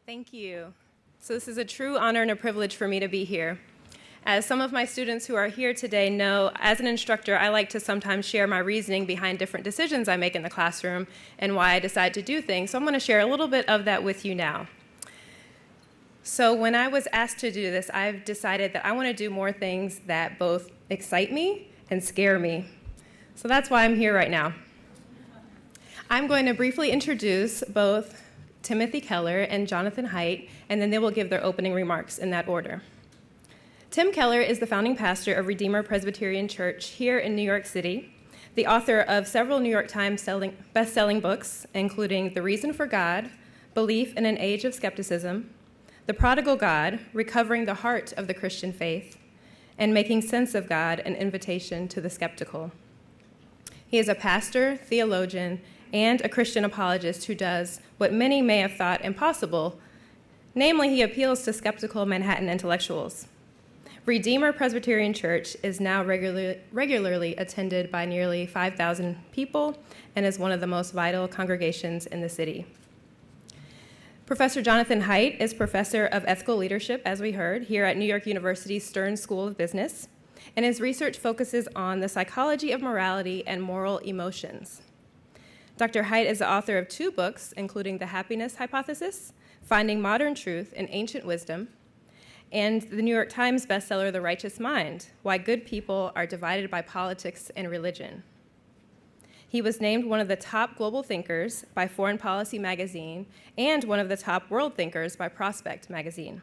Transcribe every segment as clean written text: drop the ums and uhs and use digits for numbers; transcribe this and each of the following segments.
Thank you. So this is a true honor and a privilege for me to be here. As some of my students who are here today know, as an instructor, I like to sometimes share my reasoning behind different decisions I make in the classroom and why I decide to do things. So I'm going to share a little bit of that with you now. So when I was asked to do this, I've decided that I want to do more things that both excite me and scare me. So that's why I'm here right now. I'm going to briefly introduce both Timothy Keller and Jonathan Haidt, and then they will give their opening remarks in that order. Tim Keller is the founding pastor of Redeemer Presbyterian Church here in New York City, the author of several New York Times best-selling books, including The Reason for God, Belief in an Age of Skepticism, The Prodigal God, Recovering the Heart of the Christian Faith, and Making Sense of God, An Invitation to the Skeptical. He is a pastor, theologian, and a Christian apologist who does what many may have thought impossible, namely, he appeals to skeptical Manhattan intellectuals. Redeemer Presbyterian Church is now regularly attended by nearly 5,000 people and is one of the most vital congregations in the city. Professor Jonathan Haidt is professor of ethical leadership, as we heard, here at New York University's Stern School of Business, and his research focuses on the psychology of morality and moral emotions. Dr. Haidt is the author of 2 books, including The Happiness Hypothesis, Finding Modern Truth in Ancient Wisdom, and the New York Times bestseller, The Righteous Mind, Why Good People Are Divided by Politics and Religion. He was named one of the top global thinkers by Foreign Policy magazine and one of the top world thinkers by Prospect magazine.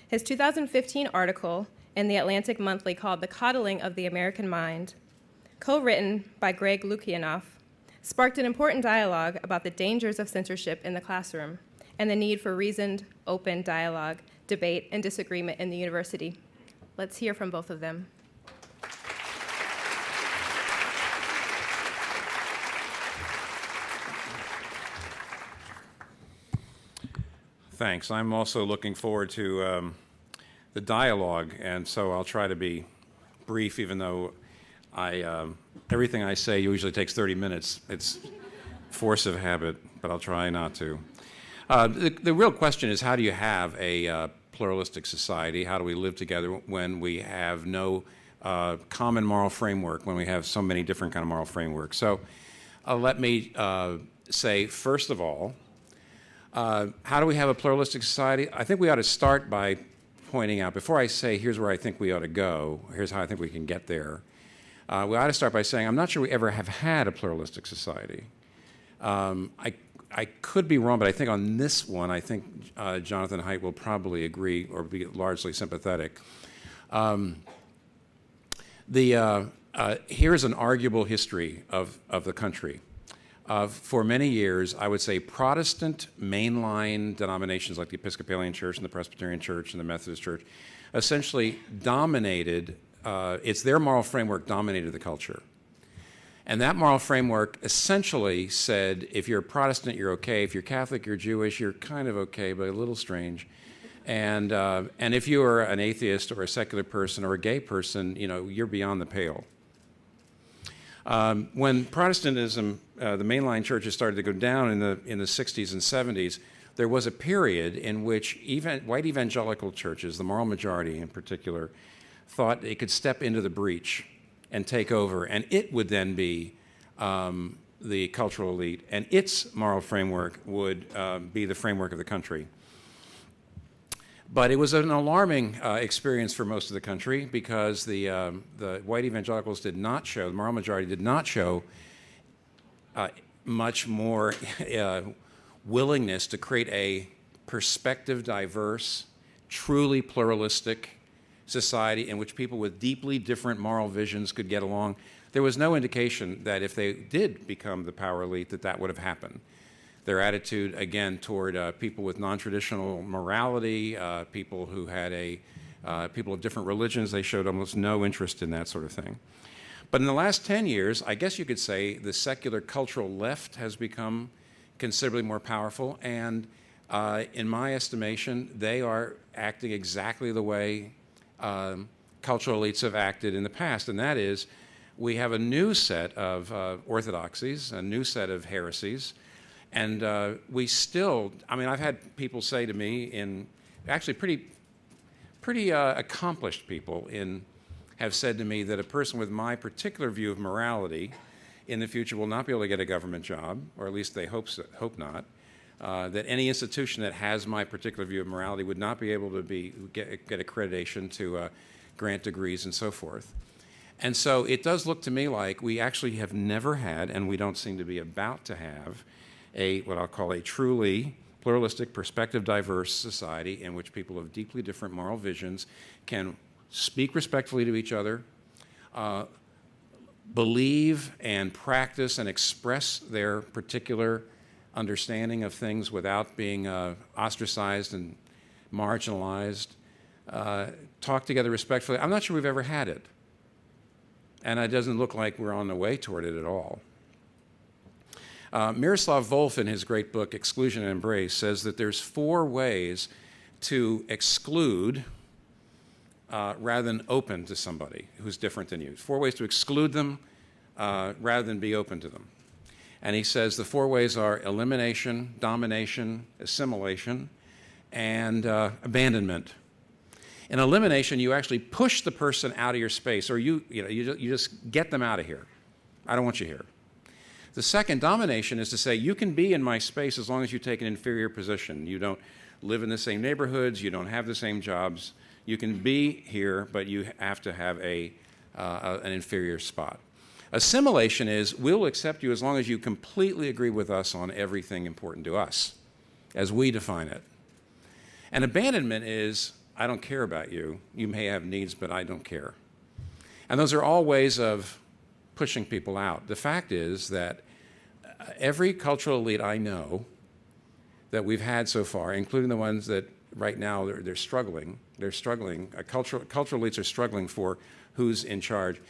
His 2015 article in The Atlantic Monthly called The Coddling of the American Mind, co-written by Greg Lukianoff, sparked an important dialogue about the dangers of censorship in the classroom and the need for reasoned, open dialogue, debate, and disagreement in the university. Let's hear from both of them. Thanks. I'm also looking forward to the dialogue, and so I'll try to be brief, even though everything I say usually takes 30 minutes. It's force of habit, but I'll try not to. The real question is, how do you have a pluralistic society? How do we live together when we have no common moral framework, when we have so many different kind of moral frameworks? So let me say, first of all, how do we have a pluralistic society? I think we ought to start by pointing out, before I say here's where I think we ought to go, here's how I think we can get there, we ought to start by saying I'm not sure we ever have had a pluralistic society. I could be wrong, but I think on this one, I think Jonathan Haidt will probably agree or be largely sympathetic. Here's an arguable history of the country. For many years, I would say Protestant mainline denominations like the Episcopalian Church and the Presbyterian Church and the Methodist Church essentially dominated, it's their moral framework dominated the culture. And that moral framework essentially said, if you're a Protestant, you're okay. If you're Catholic, you're Jewish, you're kind of okay, but a little strange. And if you are an atheist or a secular person or a gay person, you know, you're beyond the pale. When Protestantism, the mainline churches started to go down in the 60s and 70s, there was a period in which white evangelical churches, the moral majority in particular, thought they could step into the breach and take over, and it would then be the cultural elite, and its moral framework would be the framework of the country. But it was an alarming experience for most of the country because the white evangelicals did not show, the moral majority did not show much more willingness to create a perspective diverse, truly pluralistic society in which people with deeply different moral visions could get along. There was no indication that if they did become the power elite that would have happened. Their attitude, again, toward people with non-traditional morality, people who had people of different religions, they showed almost no interest in that sort of thing. But in the last 10 years, I guess you could say the secular cultural left has become considerably more powerful, and in my estimation, they are acting exactly the way cultural elites have acted in the past, and that is we have a new set of orthodoxies, a new set of heresies, And we still, I mean, I've had people say to me, actually pretty accomplished people have said to me that a person with my particular view of morality in the future will not be able to get a government job, or at least they hope not. That any institution that has my particular view of morality would not be able to get accreditation to grant degrees and so forth. And so it does look to me like we actually have never had, and we don't seem to be about to have, what I'll call a truly pluralistic, perspective diverse society in which people of deeply different moral visions can speak respectfully to each other, believe and practice and express their particular understanding of things without being ostracized and marginalized, talk together respectfully. I'm not sure we've ever had it. And it doesn't look like we're on the way toward it at all. Miroslav Volf, in his great book, Exclusion and Embrace, says that there's 4 ways to exclude rather than open to somebody who's different than you. 4 ways to exclude them rather than be open to them. And he says the 4 ways are elimination, domination, assimilation, and abandonment. In elimination, you actually push the person out of your space, or you just get them out of here. I don't want you here. The second, domination, is to say you can be in my space as long as you take an inferior position. You don't live in the same neighborhoods, you don't have the same jobs. You can be here, but you have to have an inferior spot. Assimilation is we'll accept you as long as you completely agree with us on everything important to us, as we define it. And abandonment is I don't care about you. You may have needs, but I don't care. And those are all ways of pushing people out. The fact is that every cultural elite I know that we've had so far, including the ones that right now they're struggling. They're struggling. Cultural elites are struggling for who's in charge.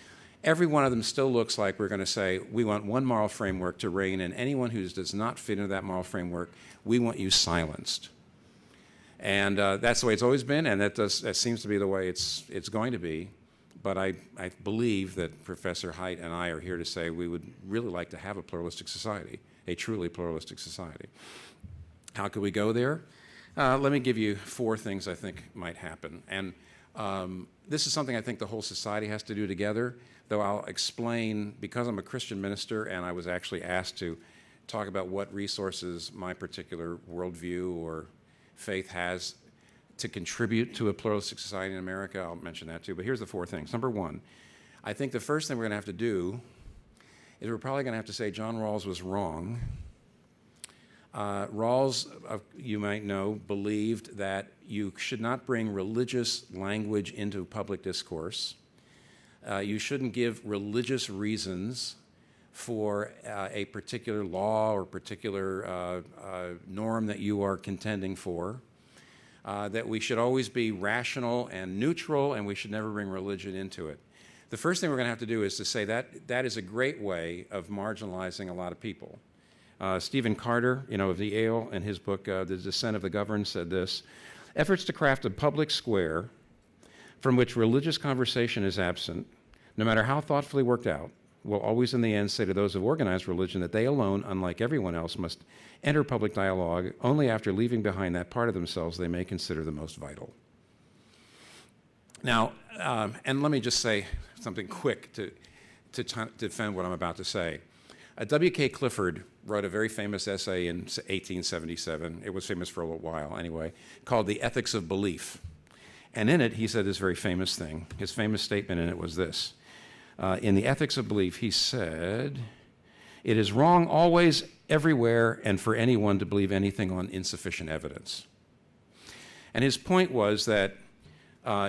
Every one of them still looks like we're going to say, we want one moral framework to reign, and anyone who does not fit into that moral framework, we want you silenced. And that's the way it's always been, and that seems to be the way it's going to be. But I believe that Professor Haidt and I are here to say we would really like to have a pluralistic society, a truly pluralistic society. How could we go there? Let me give you 4 things I think might happen. And this is something I think the whole society has to do together, though I'll explain, because I'm a Christian minister and I was actually asked to talk about what resources my particular worldview or faith has to contribute to a pluralistic society in America. I'll mention that too, but here's the 4 things. Number 1, I think the first thing we're going to have to do is we're probably going to have to say John Rawls was wrong. Rawls, you might know, believed that you should not bring religious language into public discourse. You shouldn't give religious reasons for a particular law or particular norm that you are contending for. That we should always be rational and neutral, and we should never bring religion into it. The first thing we're going to have to do is to say that is a great way of marginalizing a lot of people. Stephen Carter, of the Yale, in his book, The Descent of the Governed, said this: efforts to craft a public square from which religious conversation is absent, no matter how thoughtfully worked out, will always in the end say to those of organized religion that they alone, unlike everyone else, must enter public dialogue only after leaving behind that part of themselves they may consider the most vital. Now, and let me just say something quick to defend what I'm about to say. W.K. Clifford wrote a very famous essay in 1877. It was famous for a little while anyway, called The Ethics of Belief. And in it, he said this very famous thing. His famous statement in it was this. In The Ethics of Belief, he said, "It is wrong always, everywhere, and for anyone to believe anything on insufficient evidence." And his point was that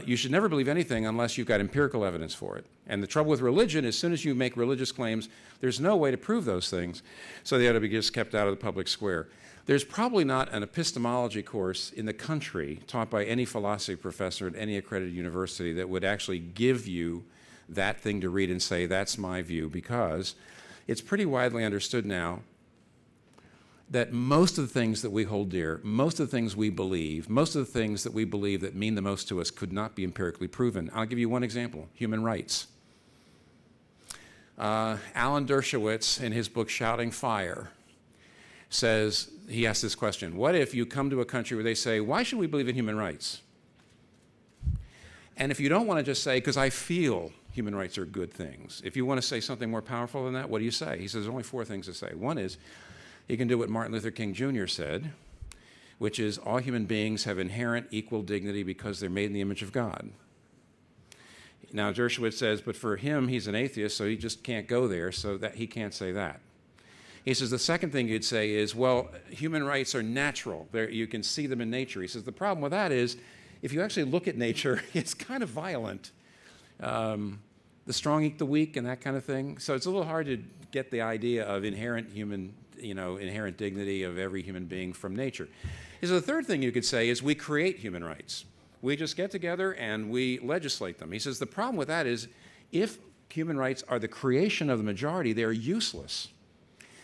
you should never believe anything unless you've got empirical evidence for it. And the trouble with religion, as soon as you make religious claims, there's no way to prove those things, so they ought to be just kept out of the public square. There's probably not an epistemology course in the country taught by any philosophy professor at any accredited university that would actually give you that thing to read and say, that's my view, because it's pretty widely understood now that most of the things that we hold dear, most of the things we believe, most of the things that we believe that mean the most to us could not be empirically proven. I'll give you one example: human rights. Alan Dershowitz, in his book Shouting Fire, says, he asks this question: what if you come to a country where they say, why should we believe in human rights? And if you don't want to just say, because I feel human rights are good things, if you want to say something more powerful than that, what do you say? He says there's only 4 things to say. One is, you can do what Martin Luther King Jr. said, which is all human beings have inherent equal dignity because they're made in the image of God. Now, Dershowitz says, but for him, he's an atheist, so he just can't go there, so that he can't say that. He says the second thing you'd say is, well, human rights are natural. You can see them in nature. He says the problem with that is, if you actually look at nature, it's kind of violent. The strong eat the weak and that kind of thing. So it's a little hard to get the idea of inherent dignity of every human being from nature. So the third thing you could say is we create human rights. We just get together and we legislate them. He says the problem with that is if human rights are the creation of the majority, they're useless.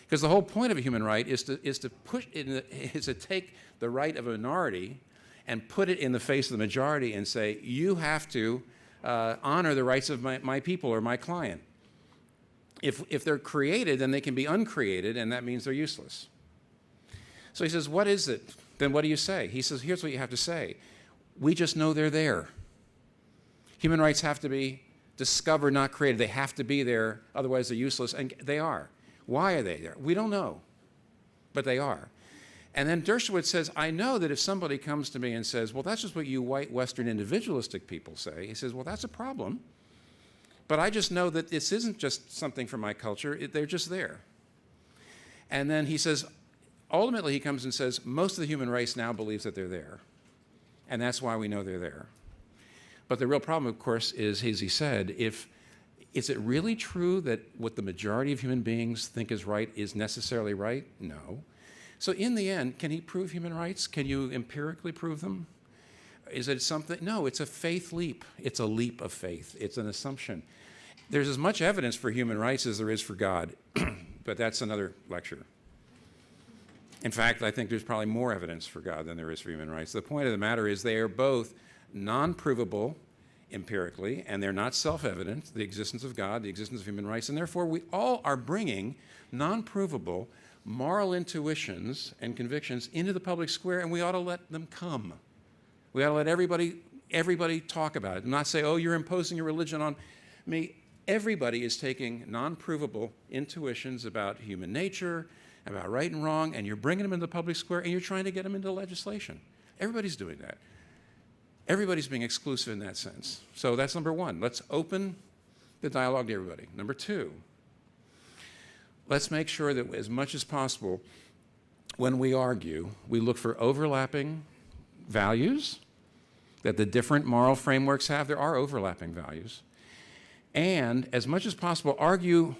Because the whole point of a human right is to take the right of a minority and put it in the face of the majority and say, you have to honor the rights of my people or my client. If they're created, then they can be uncreated, and that means they're useless. So he says, what is it? Then what do you say? He says, here's what you have to say. We just know they're there. Human rights have to be discovered, not created. They have to be there, otherwise they're useless, and they are. Why are they there? We don't know, but they are. And then Dershowitz says, I know that if somebody comes to me and says, well, that's just what you white Western individualistic people say, he says, well, that's a problem. But I just know that this isn't just something from my culture. They're just there. And then he says, ultimately he comes and says, most of the human race now believes that they're there. And that's why we know they're there. But the real problem, of course, is, as he said, is it really true that what the majority of human beings think is right is necessarily right? No. So in the end, can he prove human rights? Can you empirically prove them? Is it something? No, it's a faith leap. It's a leap of faith. It's an assumption. There's as much evidence for human rights as there is for God, but that's another lecture. In fact, I think there's probably more evidence for God than there is for human rights. The point of the matter is they are both non-provable empirically, and they're not self-evident, the existence of God, the existence of human rights, and therefore we all are bringing non-provable moral intuitions and convictions into the public square, and we ought to let them come. We ought to let everybody talk about it, and not say, oh, you're imposing your religion on me. Everybody is taking non-provable intuitions about human nature, about right and wrong, and you're bringing them into the public square, and you're trying to get them into legislation. Everybody's doing that. Everybody's being exclusive in that sense. So that's number one. Let's open the dialogue to everybody. Number two, let's make sure that as much as possible, when we argue, we look for overlapping values that the different moral frameworks have. There are overlapping values. And as much as possible, argue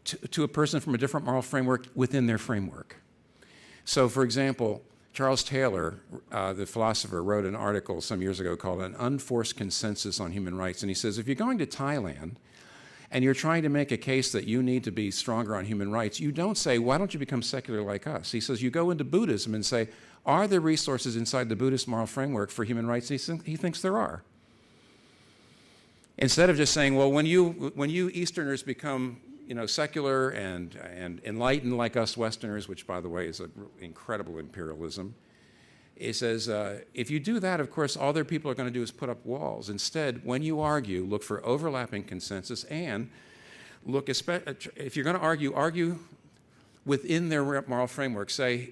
to a person from a different moral framework within their framework. So, for example, Charles Taylor, the philosopher, wrote an article some years ago called An Unforced Consensus on Human Rights. And he says, if you're going to Thailand and you're trying to make a case that you need to be stronger on human rights, you don't say, why don't you become secular like us? He says, you go into Buddhism and say, are there resources inside the Buddhist moral framework for human rights? He thinks there are. Instead of just saying, well, when you Easterners become secular and enlightened like us Westerners, which, by the way, is an incredible imperialism, it says, if you do that, of course, all their people are going to do is put up walls. Instead, when you argue, look for overlapping consensus and look, if you're going to argue within their moral framework. Say,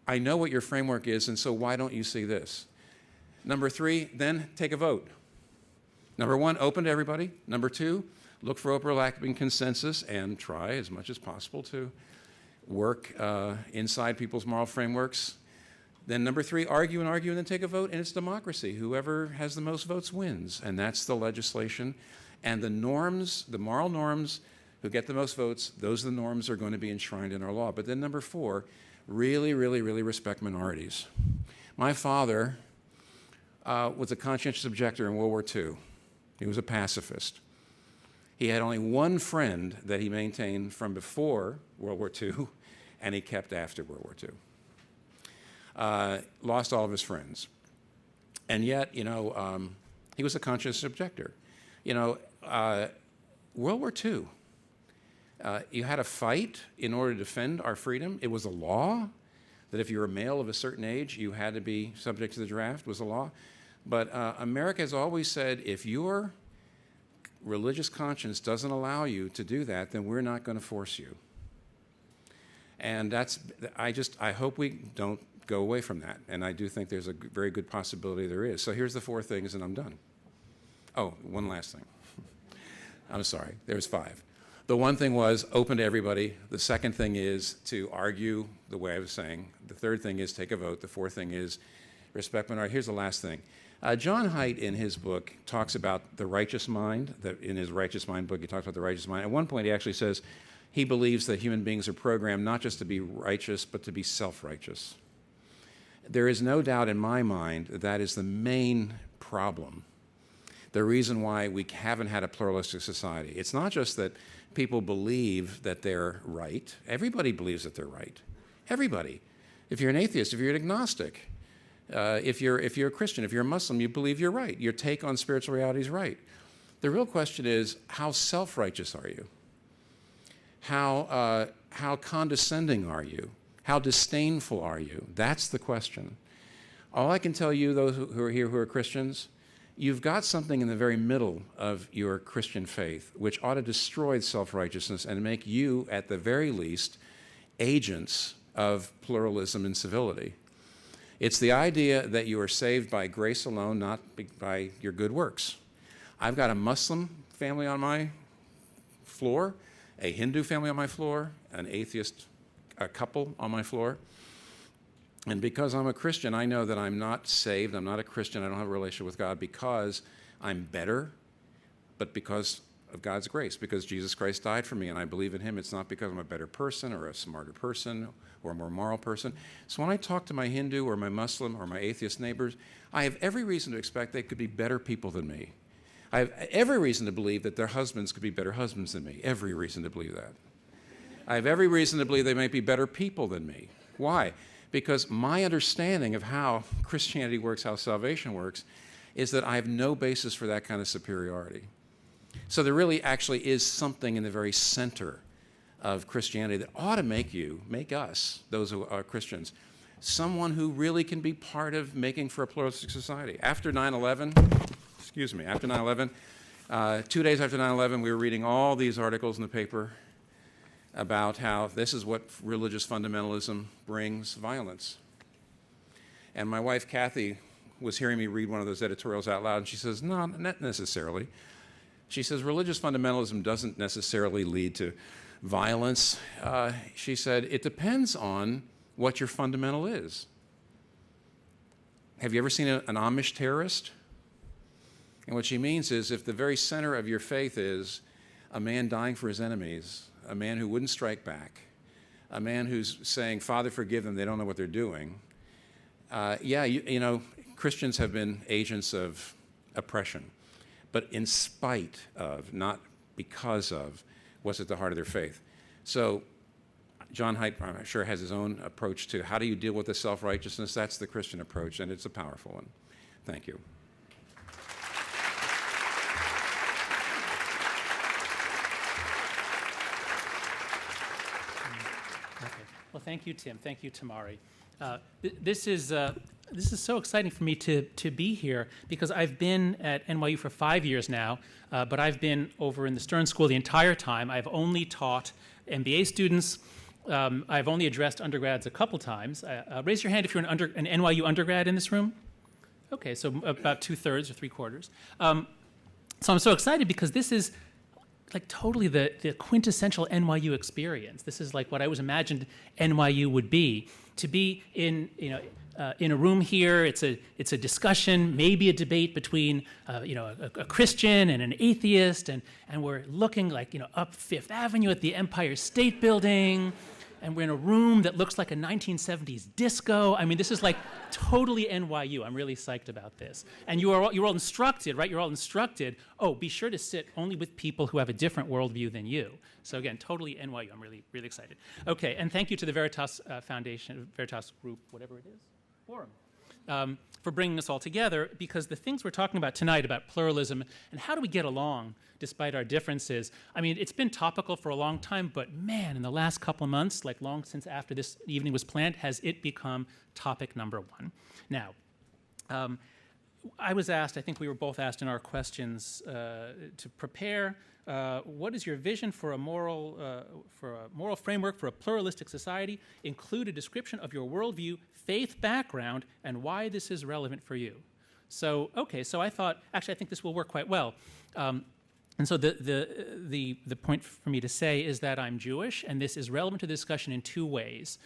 I know what your framework is, and so why don't you see this? Number three, then take a vote. Number one, open to everybody. Number two, look for overlapping consensus and try as much as possible to work inside people's moral frameworks. Then number three, argue and then take a vote, and it's democracy. Whoever has the most votes wins, and that's the legislation. And the norms, the moral norms, who get the most votes, those are the norms that are going to be enshrined in our law. But then number four, really, really, really respect minorities. My father was a conscientious objector in World War II. He was a pacifist. He had only one friend that he maintained from before World War II, and he kept after World War II. Lost all of his friends. And yet, he was a conscientious objector. World War II, You had to fight in order to defend our freedom. It was a law that if you were a male of a certain age, you had to be subject to the draft, was a law. But America has always said, if your religious conscience doesn't allow you to do that, then we're not going to force you. And I hope we don't go away from that. And I do think there's a very good possibility there is. So here's the 4 things, and I'm done. Oh, one last thing. I'm sorry, there's 5. The one thing was open to everybody. The second thing is to argue the way I was saying. The third thing is take a vote. The fourth thing is respect minority. Here's the last thing. John Haidt, in his book, talks about the righteous mind. In his Righteous Mind book, he talks about the righteous mind. At one point, he actually says he believes that human beings are programmed not just to be righteous, but to be self-righteous. There is no doubt in my mind that that is the main problem, the reason why we haven't had a pluralistic society. It's not just that people believe that they're right. Everybody believes that they're right. Everybody. If you're an atheist, if you're an agnostic, if you're a Christian, if you're a Muslim, you believe you're right. Your take on spiritual reality is right. The real question is, how self-righteous are you? How condescending are you? How disdainful are you? That's the question. All I can tell you, those who are here who are Christians, you've got something in the very middle of your Christian faith which ought to destroy self-righteousness and make you, at the very least, agents of pluralism and civility. It's the idea that you are saved by grace alone, not by your good works. I've got a Muslim family on my floor, a Hindu family on my floor, an atheist couple on my floor. And because I'm a Christian, I know that I'm not saved, I'm not a Christian, I don't have a relationship with God because I'm better, but because of God's grace, because Jesus Christ died for me and I believe in him. It's not because I'm a better person or a smarter person or a more moral person. So when I talk to my Hindu or my Muslim or my atheist neighbors, I have every reason to expect they could be better people than me. I have every reason to believe that their husbands could be better husbands than me. Every reason to believe that. I have every reason to believe they might be better people than me. Why? Because my understanding of how Christianity works, how salvation works, is that I have no basis for that kind of superiority. So there really actually is something in the very center of Christianity that ought to make us, those who are Christians, someone who really can be part of making for a pluralistic society. After 9/11, 2 days after 9/11, we were reading all these articles in the paper about how this is what religious fundamentalism brings, violence. And my wife, Kathy, was hearing me read one of those editorials out loud, and she says, no, not necessarily. She says, religious fundamentalism doesn't necessarily lead to violence. She said, it depends on what your fundamental is. Have you ever seen an Amish terrorist? And what she means is if the very center of your faith is a man dying for his enemies, a man who wouldn't strike back, a man who's saying, Father, forgive them, they don't know what they're doing. You know, Christians have been agents of oppression, but in spite of, not because of, what's at the heart of their faith. So John Haidt, I'm sure, has his own approach to how do you deal with the self-righteousness. That's the Christian approach, and it's a powerful one. Thank you. Well, thank you, Tim. Thank you, Tamari. This is so exciting for me to be here because I've been at NYU for 5 years now, but I've been over in the Stern School the entire time. I've only taught MBA students. I've only addressed undergrads a couple times. Raise your hand if you're an NYU undergrad in this room. Okay, so about 2/3 or 3/4. So I'm so excited because this is like totally the quintessential NYU experience. This is like what I always imagined NYU would be. To be in a room here, it's a discussion, maybe a debate between a Christian and an atheist, and we're looking like up Fifth Avenue at the Empire State Building, and we're in a room that looks like a 1970s disco. I mean, this is like totally NYU. I'm really psyched about this. And you're all instructed, right? You're all instructed, oh, be sure to sit only with people who have a different worldview than you. So again, totally NYU. I'm really, really excited. Okay, and thank you to the Veritas Foundation, Veritas Group, whatever it is, Forum. for bringing us all together, because the things we're talking about tonight about pluralism and how do we get along despite our differences, I mean, it's been topical for a long time, but man, in the last couple of months, like long since after this evening was planned, has it become topic number one. Now, I was asked, I think we were both asked in our questions to prepare, what is your vision for a moral framework for a pluralistic society? Include a description of your worldview, faith background, and why this is relevant for you. So, okay, so I thought, actually, I think this will work quite well. And so the point for me to say is that I'm Jewish, and this is relevant to the discussion in two ways.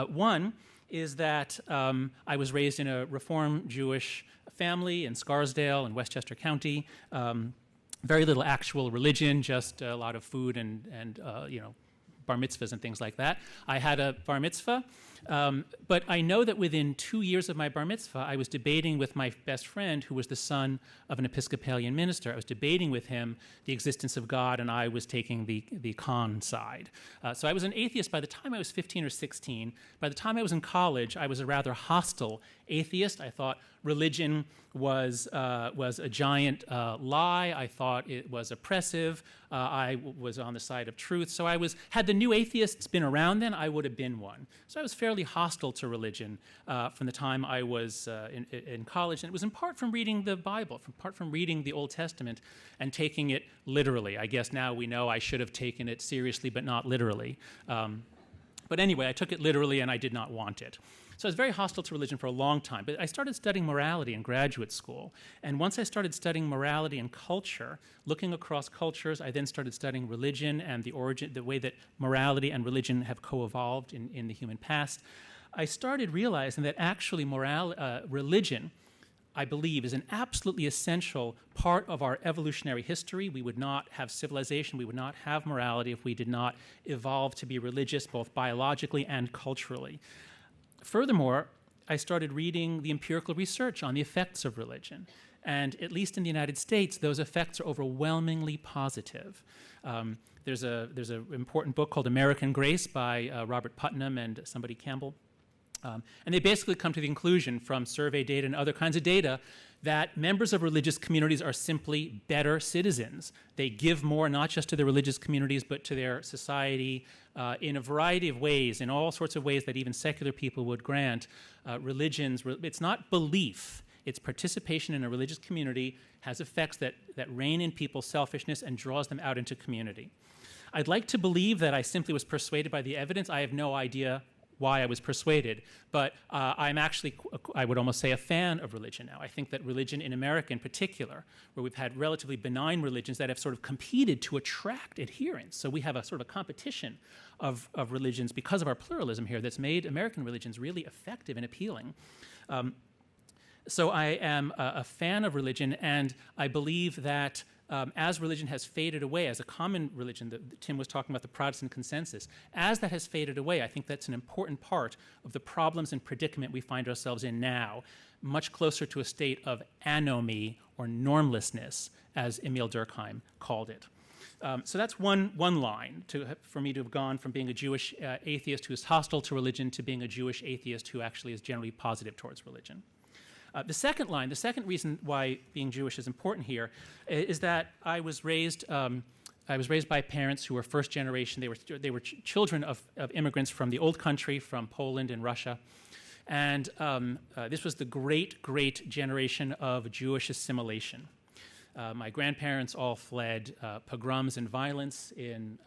One is that I was raised in a Reform Jewish family in Scarsdale in Westchester County. Very little actual religion, just a lot of food and bar mitzvahs and things like that. I had a bar mitzvah, but I know that within 2 years of my bar mitzvah, I was debating with my best friend, who was the son of an Episcopalian minister. I was debating with him the existence of God, and I was taking the con side. So I was an atheist by the time I was 15 or 16. By the time I was in college, I was a rather hostile atheist. I thought religion was a giant lie. I thought it was oppressive. I was on the side of truth. So had the new atheists been around then, I would have been one. So I was fairly hostile to religion from the time I was in college. And it was in part from reading the Bible, in part from reading the Old Testament and taking it literally. I guess now we know I should have taken it seriously, but not literally. But anyway, I took it literally and I did not want it. So I was very hostile to religion for a long time, but I started studying morality in graduate school. And once I started studying morality and culture, looking across cultures, I then started studying religion and the way that morality and religion have co-evolved in the human past. I started realizing that actually religion, I believe, is an absolutely essential part of our evolutionary history. We would not have civilization, we would not have morality if we did not evolve to be religious, both biologically and culturally. Furthermore, I started reading the empirical research on the effects of religion. And at least in the United States, those effects are overwhelmingly positive. There's an important book called American Grace by Robert Putnam and somebody Campbell. And they basically come to the conclusion from survey data and other kinds of data that members of religious communities are simply better citizens. They give more, not just to their religious communities, but to their society in a variety of ways, in all sorts of ways that even secular people would grant. It's not belief, it's participation in a religious community has effects that rein in people's selfishness and draws them out into community. I'd like to believe that I simply was persuaded by the evidence. I have no idea why I was persuaded, but I'm actually, I would almost say, a fan of religion now. I think that religion in America in particular, where we've had relatively benign religions that have sort of competed to attract adherents. So we have a sort of a competition of religions because of our pluralism here that's made American religions really effective and appealing. So I am a fan of religion, and I believe that as religion has faded away, as a common religion, Tim was talking about the Protestant consensus, as that has faded away, I think that's an important part of the problems and predicament we find ourselves in now, much closer to a state of anomie or normlessness, as Emil Durkheim called it. So that's one line for me to have gone from being a Jewish atheist who is hostile to religion to being a Jewish atheist who actually is generally positive towards religion. The second reason why being Jewish is important here is that I was raised by parents who were first generation. They were children of immigrants from the old country, from Poland and Russia. And this was the great generation of Jewish assimilation. My grandparents all fled pogroms and violence in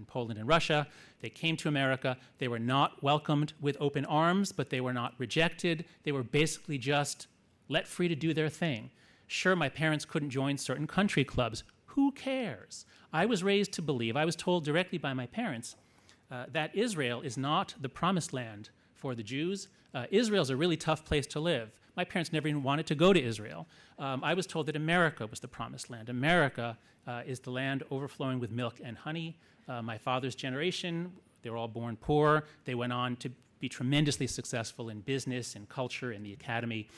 Poland and Russia. They came to America. They were not welcomed with open arms, but they were not rejected. They were basically just let free to do their thing. Sure, my parents couldn't join certain country clubs. Who cares? I was raised to believe, I was told directly by my parents, that Israel is not the promised land for the Jews. Israel's a really tough place to live. My parents never even wanted to go to Israel. I was told that America was the promised land. America is the land overflowing with milk and honey. My father's generation, they were all born poor. They went on to be tremendously successful in business, in culture, in the academy.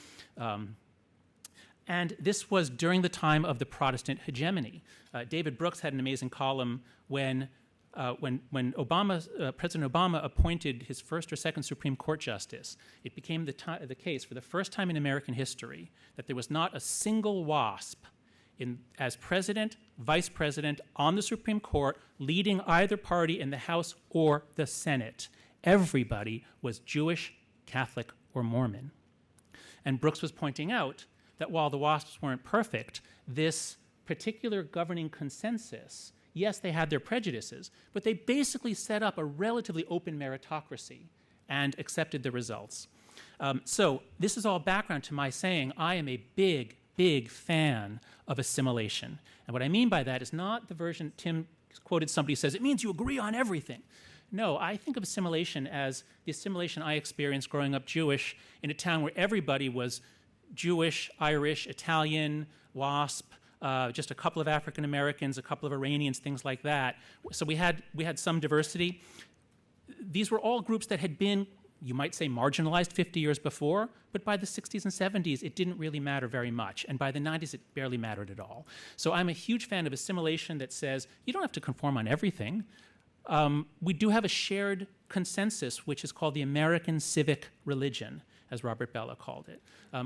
And this was during the time of the Protestant hegemony. David Brooks had an amazing column when when President Obama appointed his first or second Supreme Court justice, it became the case for the first time in American history that there was not a single WASP as president, vice president on the Supreme Court, leading either party in the House or the Senate. Everybody was Jewish, Catholic, or Mormon. And Brooks was pointing out that while the WASPs weren't perfect, this particular governing consensus, yes, they had their prejudices, but they basically set up a relatively open meritocracy and accepted the results. So this is all background to my saying I am a big fan of assimilation. And what I mean by that is not the version Tim quoted somebody says, it means you agree on everything. No, I think of assimilation as the assimilation I experienced growing up Jewish in a town where everybody was Jewish, Irish, Italian, WASP, just a couple of African Americans, a couple of Iranians, things like that. So we had some diversity. These were all groups that had been, you might say, marginalized 50 years before, but by the 60s and 70s, it didn't really matter very much. And by the 90s, it barely mattered at all. So I'm a huge fan of assimilation that says, you don't have to conform on everything. We do have a shared consensus, which is called the American civic religion, as Robert Bellah called it.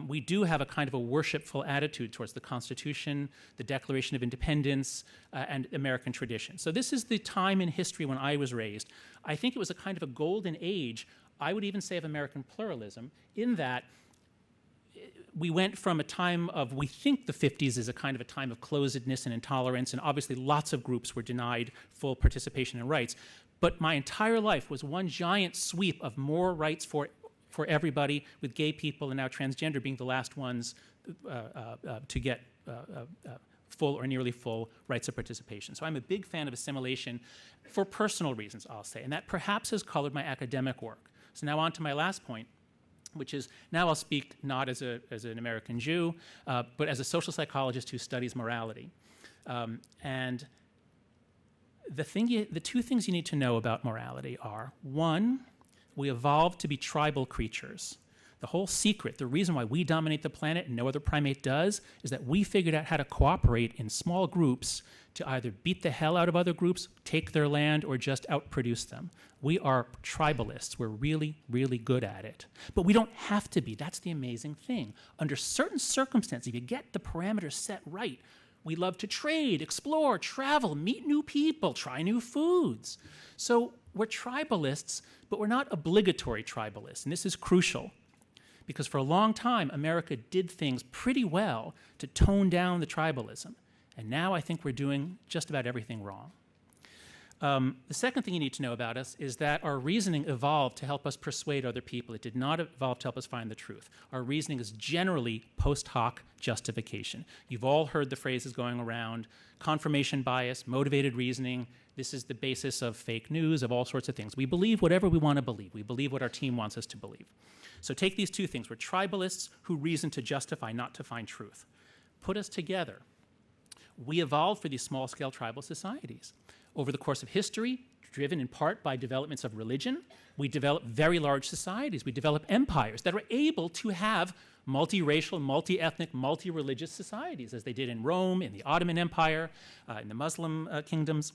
We do have a kind of a worshipful attitude towards the Constitution, the Declaration of Independence, and American tradition. So this is the time in history when I was raised. I think it was a kind of a golden age, I would even say, of American pluralism, in that we went from a time of, we think the 50s is a kind of a time of closedness and intolerance, and obviously lots of groups were denied full participation and rights. But my entire life was one giant sweep of more rights for everybody, with gay people and now transgender being the last ones to get full or nearly full rights of participation. So I'm a big fan of assimilation for personal reasons, I'll say, and that perhaps has colored my academic work. So now on to my last point, which is, now I'll speak not as an American Jew, but as a social psychologist who studies morality. And the two things you need to know about morality are, one, we evolved to be tribal creatures. The whole secret, the reason why we dominate the planet and no other primate does, is that we figured out how to cooperate in small groups to either beat the hell out of other groups, take their land, or just outproduce them. We are tribalists. We're really, really good at it. But we don't have to be. That's the amazing thing. Under certain circumstances, if you get the parameters set right, we love to trade, explore, travel, meet new people, try new foods. So we're tribalists, but we're not obligatory tribalists, and this is crucial. Because for a long time, America did things pretty well to tone down the tribalism. And now I think we're doing just about everything wrong. The second thing you need to know about us is that our reasoning evolved to help us persuade other people. It did not evolve to help us find the truth. Our reasoning is generally post hoc justification. You've all heard the phrases going around: confirmation bias, motivated reasoning. This is the basis of fake news, of all sorts of things. We believe whatever we want to believe. We believe what our team wants us to believe. So take these two things. We're tribalists who reason to justify, not to find truth. Put us together. We evolved for these small-scale tribal societies. Over the course of history, driven in part by developments of religion, we developed very large societies. We developed empires that were able to have multiracial, multi-ethnic, multi-religious societies, as they did in Rome, in the Ottoman Empire, in the Muslim kingdoms.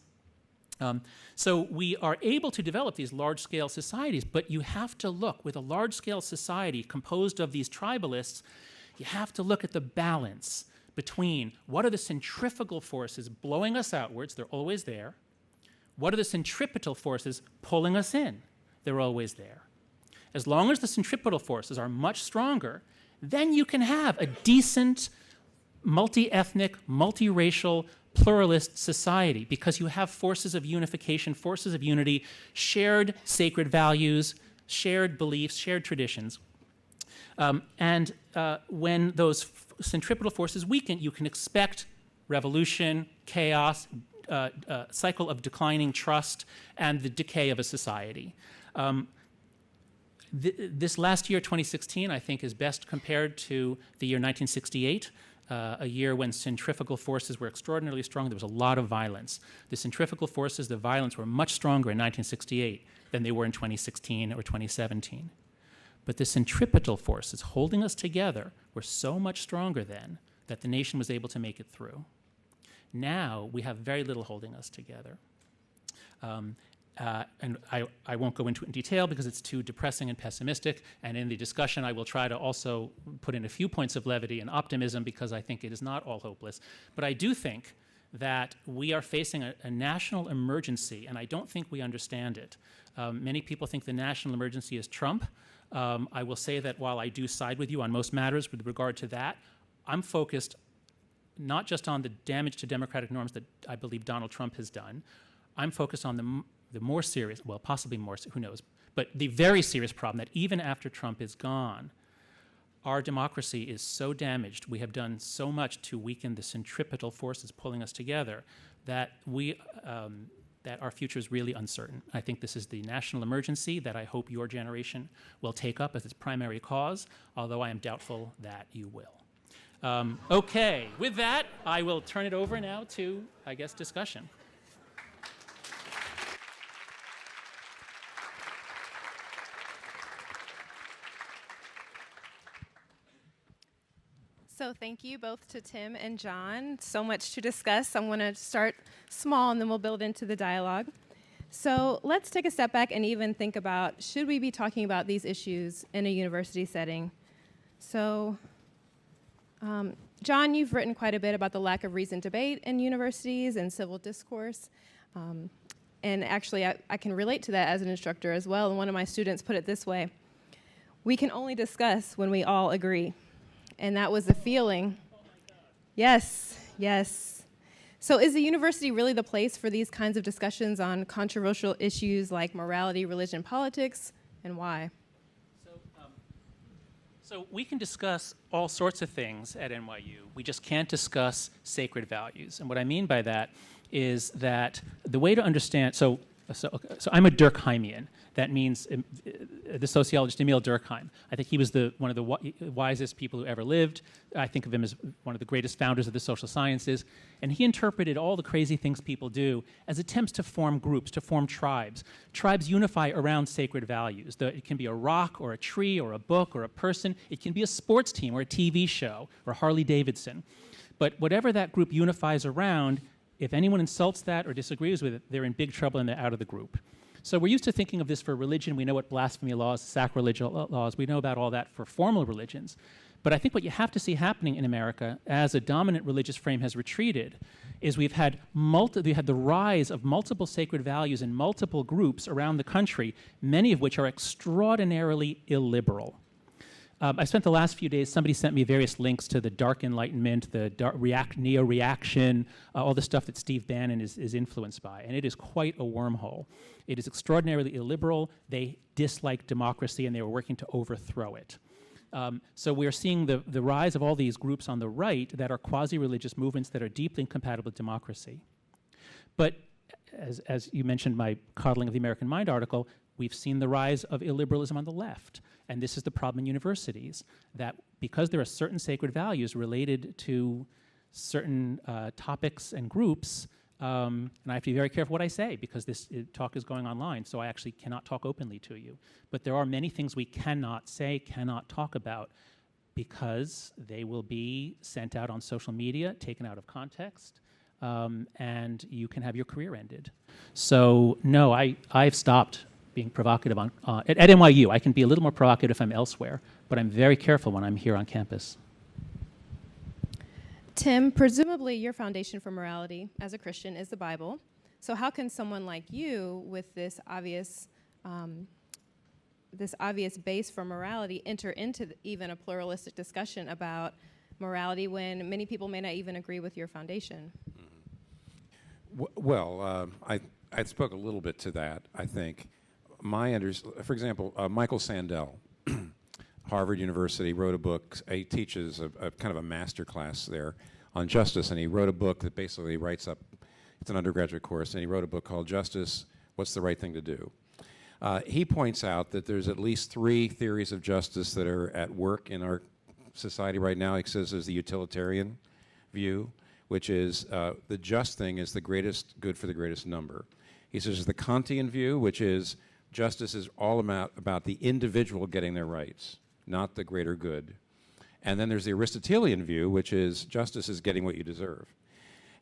So we are able to develop these large-scale societies, but you have to look, with a large-scale society composed of these tribalists, you have to look at the balance between what are the centrifugal forces blowing us outwards, they're always there, what are the centripetal forces pulling us in, they're always there. As long as the centripetal forces are much stronger, then you can have a decent, multi-ethnic, multiracial, pluralist society, because you have forces of unification, forces of unity, shared sacred values, shared beliefs, shared traditions. And when those centripetal forces weaken, you can expect revolution, chaos, cycle of declining trust, and the decay of a society. This last year, 2016, I think is best compared to the year 1968. A year when centrifugal forces were extraordinarily strong. There was a lot of violence. The centrifugal forces, the violence, were much stronger in 1968 than they were in 2016 or 2017. But the centripetal forces holding us together were so much stronger then that the nation was able to make it through. Now we have very little holding us together. And I won't go into it in detail because it's too depressing and pessimistic. And in the discussion, I will try to also put in a few points of levity and optimism because I think it is not all hopeless. But I do think that we are facing a national emergency, and I don't think we understand it. Many people think the national emergency is Trump. I will say that while I do side with you on most matters with regard to that, I'm focused not just on the damage to democratic norms that I believe Donald Trump has done. I'm focused on the more serious, well, possibly more, who knows, but the very serious problem that even after Trump is gone, our democracy is so damaged, we have done so much to weaken the centripetal forces pulling us together that that our future is really uncertain. I think this is the national emergency that I hope your generation will take up as its primary cause, although I am doubtful that you will. Okay, with that, I will turn it over now to, I guess, discussion. So thank you both to Tim and John. So much to discuss. I'm going to start small and then we'll build into the dialogue. So let's take a step back and even think about, should we be talking about these issues in a university setting? So, John, you've written quite a bit about the lack of reasoned debate in universities and civil discourse. And actually, I can relate to that as an instructor as well. And one of my students put it this way: we can only discuss when we all agree. And that was the feeling. Yes, yes. So is the university really the place for these kinds of discussions on controversial issues like morality, religion, politics, and why? So we can discuss all sorts of things at NYU. We just can't discuss sacred values. And what I mean by that is that the way to understand, so I'm a Durkheimian. That means the sociologist Emil Durkheim. I think he was one of the wisest people who ever lived. I think of him as one of the greatest founders of the social sciences. And he interpreted all the crazy things people do as attempts to form groups, to form tribes. Tribes unify around sacred values. It can be a rock or a tree or a book or a person. It can be a sports team or a TV show or Harley Davidson. But whatever that group unifies around, if anyone insults that or disagrees with it, they're in big trouble and they're out of the group. So we're used to thinking of this for religion. We know what blasphemy laws, sacrilege laws, we know about all that for formal religions. But I think what you have to see happening in America as a dominant religious frame has retreated is we've had the rise of multiple sacred values in multiple groups around the country, many of which are extraordinarily illiberal. I spent the last few days, somebody sent me various links to the Dark Enlightenment, the neo-reaction, all the stuff that Steve Bannon is influenced by, and it is quite a wormhole. It is extraordinarily illiberal. They dislike democracy, and they were working to overthrow it. So we are seeing the rise of all these groups on the right that are quasi-religious movements that are deeply incompatible with democracy. But as you mentioned, my Coddling of the American Mind article, we've seen the rise of illiberalism on the left. And this is the problem in universities, that because there are certain sacred values related to certain topics and groups, and I have to be very careful what I say because this talk is going online, so I actually cannot talk openly to you. But there are many things we cannot say, cannot talk about, because they will be sent out on social media, taken out of context, and you can have your career ended. So no, I've stopped being provocative at NYU. I can be a little more provocative if I'm elsewhere, but I'm very careful when I'm here on campus. Tim, presumably your foundation for morality as a Christian is the Bible. So how can someone like you, with this obvious base for morality, enter into even a pluralistic discussion about morality when many people may not even agree with your foundation? Well, I spoke a little bit to that, I think. For example, Michael Sandel, Harvard University, wrote a book. He teaches a kind of a master class there on justice, and he wrote a book that basically writes up, it's an undergraduate course, and he wrote a book called Justice, What's the Right Thing to Do? He points out that there's at least 3 theories of justice that are at work in our society right now. He says there's the utilitarian view, which is the just thing is the greatest good for the greatest number. He says there's the Kantian view, which is justice is all about the individual getting their rights, not the greater good. And then there's the Aristotelian view, which is justice is getting what you deserve.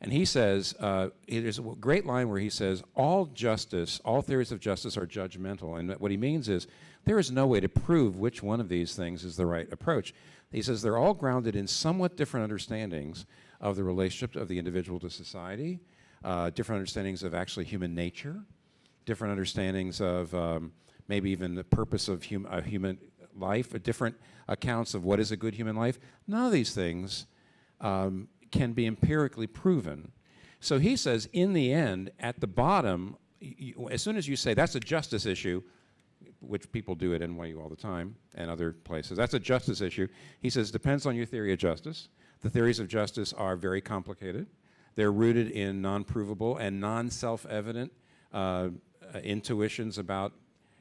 And he says, there's a great line where he says, all theories of justice are judgmental. And what he means is, there is no way to prove which one of these things is the right approach. He says they're all grounded in somewhat different understandings of the relationship of the individual to society, different understandings of actually human nature, different understandings of maybe even the purpose of human life, different accounts of what is a good human life. None of these things can be empirically proven. So he says, in the end, at the bottom, as soon as you say that's a justice issue, which people do at NYU all the time and other places, that's a justice issue, he says, depends on your theory of justice. The theories of justice are very complicated. They're rooted in non-provable and non-self-evident intuitions about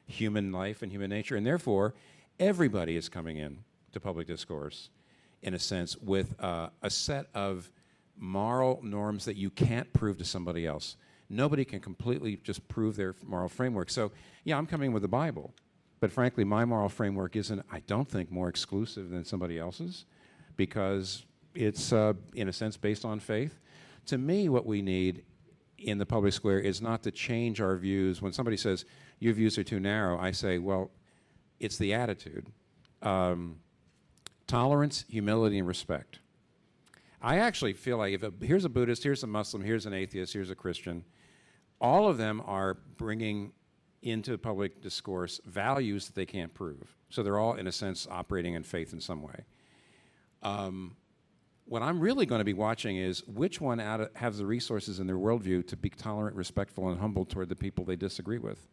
human life and human nature, and therefore, everybody is coming in to public discourse, in a sense, with a set of moral norms that you can't prove to somebody else. Nobody can completely just prove their moral framework. So, yeah, I'm coming with the Bible, but frankly, my moral framework isn't, I don't think, more exclusive than somebody else's, because it's, in a sense, based on faith. To me, what we need in the public square is not to change our views. When somebody says, your views are too narrow, I say, well, it's the attitude. Tolerance, humility, and respect. I actually feel like here's a Buddhist, here's a Muslim, here's an atheist, here's a Christian, all of them are bringing into public discourse values that they can't prove. So they're all, in a sense, operating in faith in some way. What I'm really going to be watching is which one has the resources in their worldview to be tolerant, respectful, and humble toward the people they disagree with.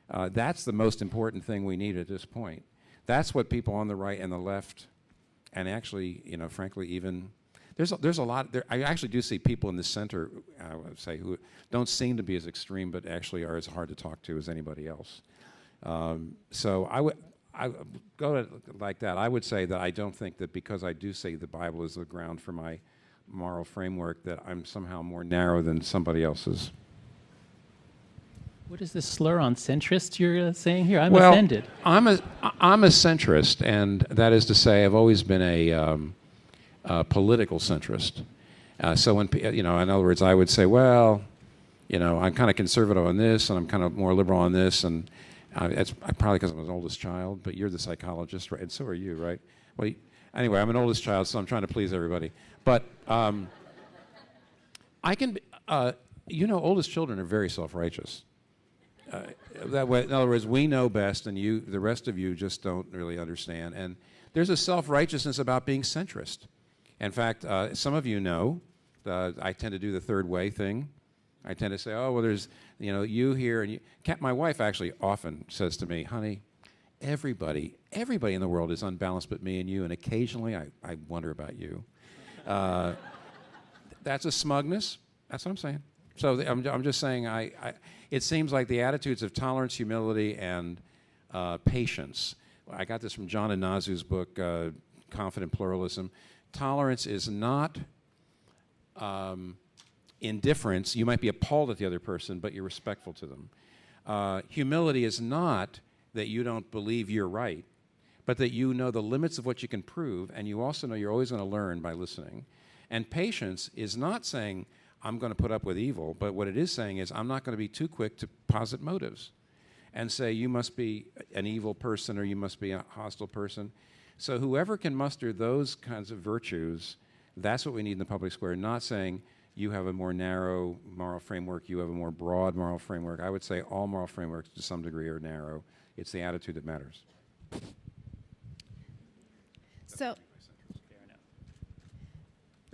That's the most important thing we need at this point. That's what people on the right and the left, and actually, frankly, even there's a lot. I actually do see people in the center, I would say, who don't seem to be as extreme, but actually are as hard to talk to as anybody else. So I would go like that. I would say that I don't think that because I do say the Bible is the ground for my moral framework, that I'm somehow more narrow than somebody else's. What is this slur on centrist you're saying here? I'm offended. I'm a centrist, and that is to say, I've always been a political centrist. So when in other words, I would say, well, I'm kind of conservative on this, and I'm kind of more liberal on this, and it's probably because I'm an oldest child. But you're the psychologist, right? And so are you, right? Well, anyway, I'm an oldest child, so I'm trying to please everybody. But I can, oldest children are very self-righteous. That way, in other words, we know best, and the rest of you just don't really understand. And there's a self-righteousness about being centrist. In fact, some of you know, I tend to do the third way thing. I tend to say, oh, well, there's, you here, and you. My wife actually often says to me, honey, everybody in the world is unbalanced but me and you, and occasionally I wonder about you. That's a smugness. That's what I'm saying. So I'm just saying, it seems like the attitudes of tolerance, humility, and patience. I got this from John Inazu's book, Confident Pluralism. Tolerance is not indifference. You might be appalled at the other person, but you're respectful to them. Humility is not that you don't believe you're right, but that you know the limits of what you can prove, and you also know you're always going to learn by listening. And patience is not saying, I'm going to put up with evil, but what it is saying is I'm not going to be too quick to posit motives and say you must be an evil person or you must be a hostile person. So whoever can muster those kinds of virtues, that's what we need in the public square, not saying you have a more narrow moral framework, you have a more broad moral framework. I would say all moral frameworks to some degree are narrow. It's the attitude that matters.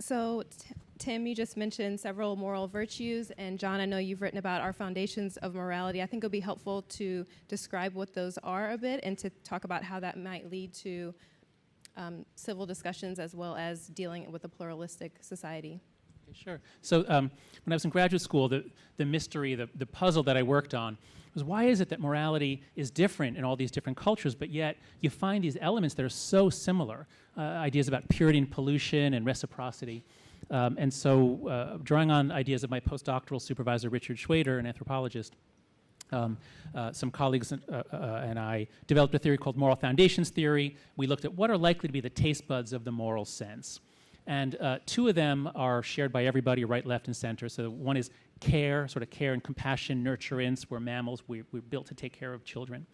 So Tim, you just mentioned several moral virtues, and John, I know you've written about our foundations of morality. I think it would be helpful to describe what those are a bit and to talk about how that might lead to civil discussions as well as dealing with a pluralistic society. Sure. So when I was in graduate school, the mystery, the puzzle that I worked on was why is it that morality is different in all these different cultures, but yet you find these elements that are so similar, ideas about purity and pollution and reciprocity. And so drawing on ideas of my postdoctoral supervisor, Richard Schwader, an anthropologist, some colleagues and I developed a theory called moral foundations theory. We looked at what are likely to be the taste buds of the moral sense. And two of them are shared by everybody, right, left, and center. So one is care, sort of care and compassion, nurturance. We're mammals. We're built to take care of children.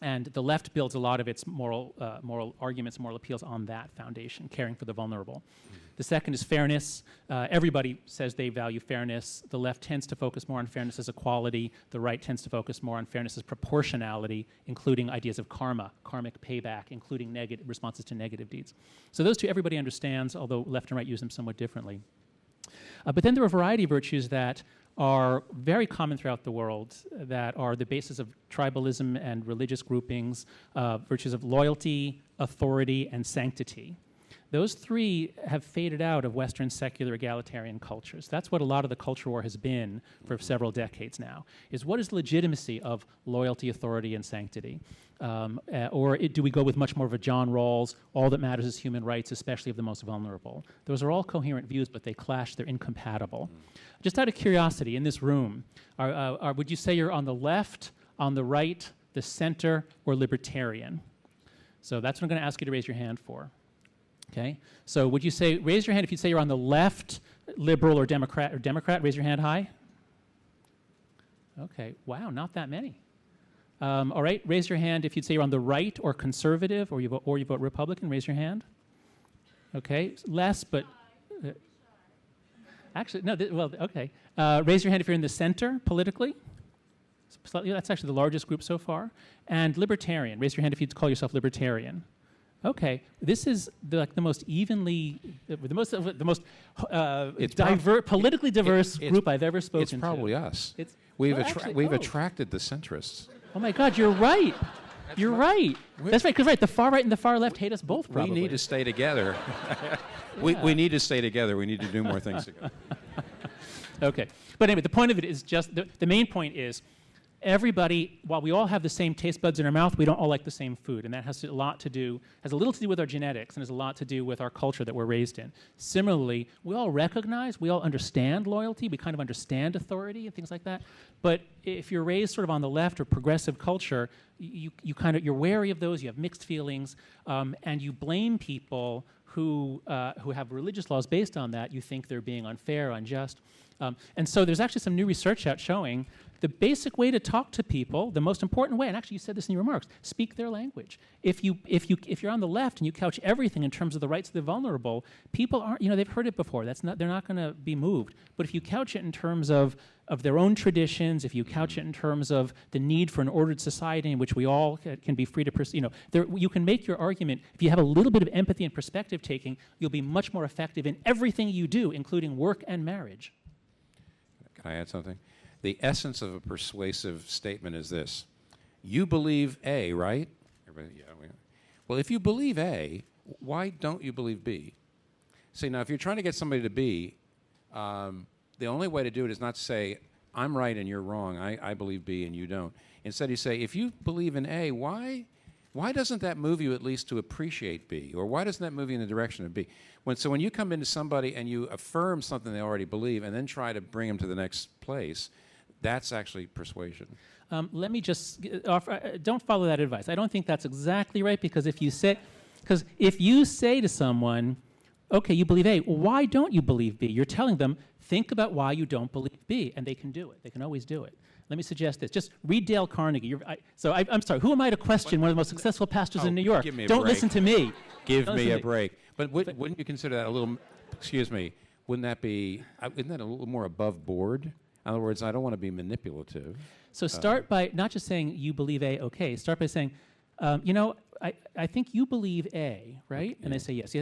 And the left builds a lot of its moral arguments, moral appeals on that foundation, caring for the vulnerable. The second is fairness. Everybody says they value fairness. The left tends to focus more on fairness as equality. The right tends to focus more on fairness as proportionality, including ideas of karma, karmic payback, including negative responses to negative deeds. So those two everybody understands, although left and right use them somewhat differently. But then there are a variety of virtues that are very common throughout the world, that are the basis of tribalism and religious groupings, virtues of loyalty, authority, and sanctity. Those three have faded out of Western secular egalitarian cultures. That's what a lot of the culture war has been for several decades now, is what is the legitimacy of loyalty, authority, and sanctity? Or do we go with much more of a John Rawls, all that matters is human rights, especially of the most vulnerable? Those are all coherent views, but they clash, they're incompatible. Just out of curiosity, in this room, would you say you're on the left, on the right, the center, or libertarian? So that's what I'm going to ask you to raise your hand for. Okay, so would you say, raise your hand if you'd say you're on the left, liberal or Democrat, raise your hand high. Okay, wow, not that many. All right, raise your hand if you'd say you're on the right or conservative or you vote Republican, raise your hand. Okay, less, but actually, no, well, okay. Raise your hand if you're in the center politically. That's actually the largest group so far. And libertarian, raise your hand if you'd call yourself libertarian. Okay, this is the most evenly, the most politically diverse group I've ever spoken to. It's probably us. We've attracted the centrists. Oh my God, you're right. You're right. That's right, because the far right and the far left hate us both, probably. We need to stay together. We need to stay together. We need to do more things together. Okay, but anyway, the point of it is just, the main point is, everybody, while we all have the same taste buds in our mouth, we don't all like the same food, and that has a little to do with our genetics, and has a lot to do with our culture that we're raised in. Similarly, we all understand loyalty, we kind of understand authority and things like that, but if you're raised sort of on the left or progressive culture, you're wary of those, you have mixed feelings, and you blame people who have religious laws based on that. You think they're being unfair, unjust. And so there's actually some new research out showing the basic way to talk to people, the most important way, and actually you said this in your remarks, speak their language. If you're on the left and you couch everything in terms of the rights of the vulnerable, people aren't, they've heard it before. They're not going to be moved. But if you couch it in terms of their own traditions, if you couch it in terms of the need for an ordered society in which we all can be free to pursue, you can make your argument. If you have a little bit of empathy and perspective taking, you'll be much more effective in everything you do, including work and marriage. Can I add something? The essence of a persuasive statement is this. You believe A, right? Everybody, yeah. Well, if you believe A, why don't you believe B? See, now, if you're trying to get somebody to B, the only way to do it is not to say, I'm right and you're wrong. I believe B and you don't. Instead, you say, if you believe in A, why doesn't that move you at least to appreciate B? Or why doesn't that move you in the direction of B? So when you come into somebody and you affirm something they already believe and then try to bring them to the next place, that's actually persuasion. Let me just offer, don't follow that advice. I don't think that's exactly right, because if you say to someone, okay, you believe A, well, why don't you believe B? You're telling them, think about why you don't believe B, and they can do it. They can always do it. Let me suggest this. Just read Dale Carnegie. I'm sorry, who am I to question one of the most successful pastors in New York? Give me a don't break. Listen to me. Give me a break. But wouldn't you consider that a little, excuse me, isn't that a little more above board? In other words, I don't want to be manipulative. So start by not just saying you believe A, okay. Start by saying, I think you believe A, right? Yeah. And they say yes.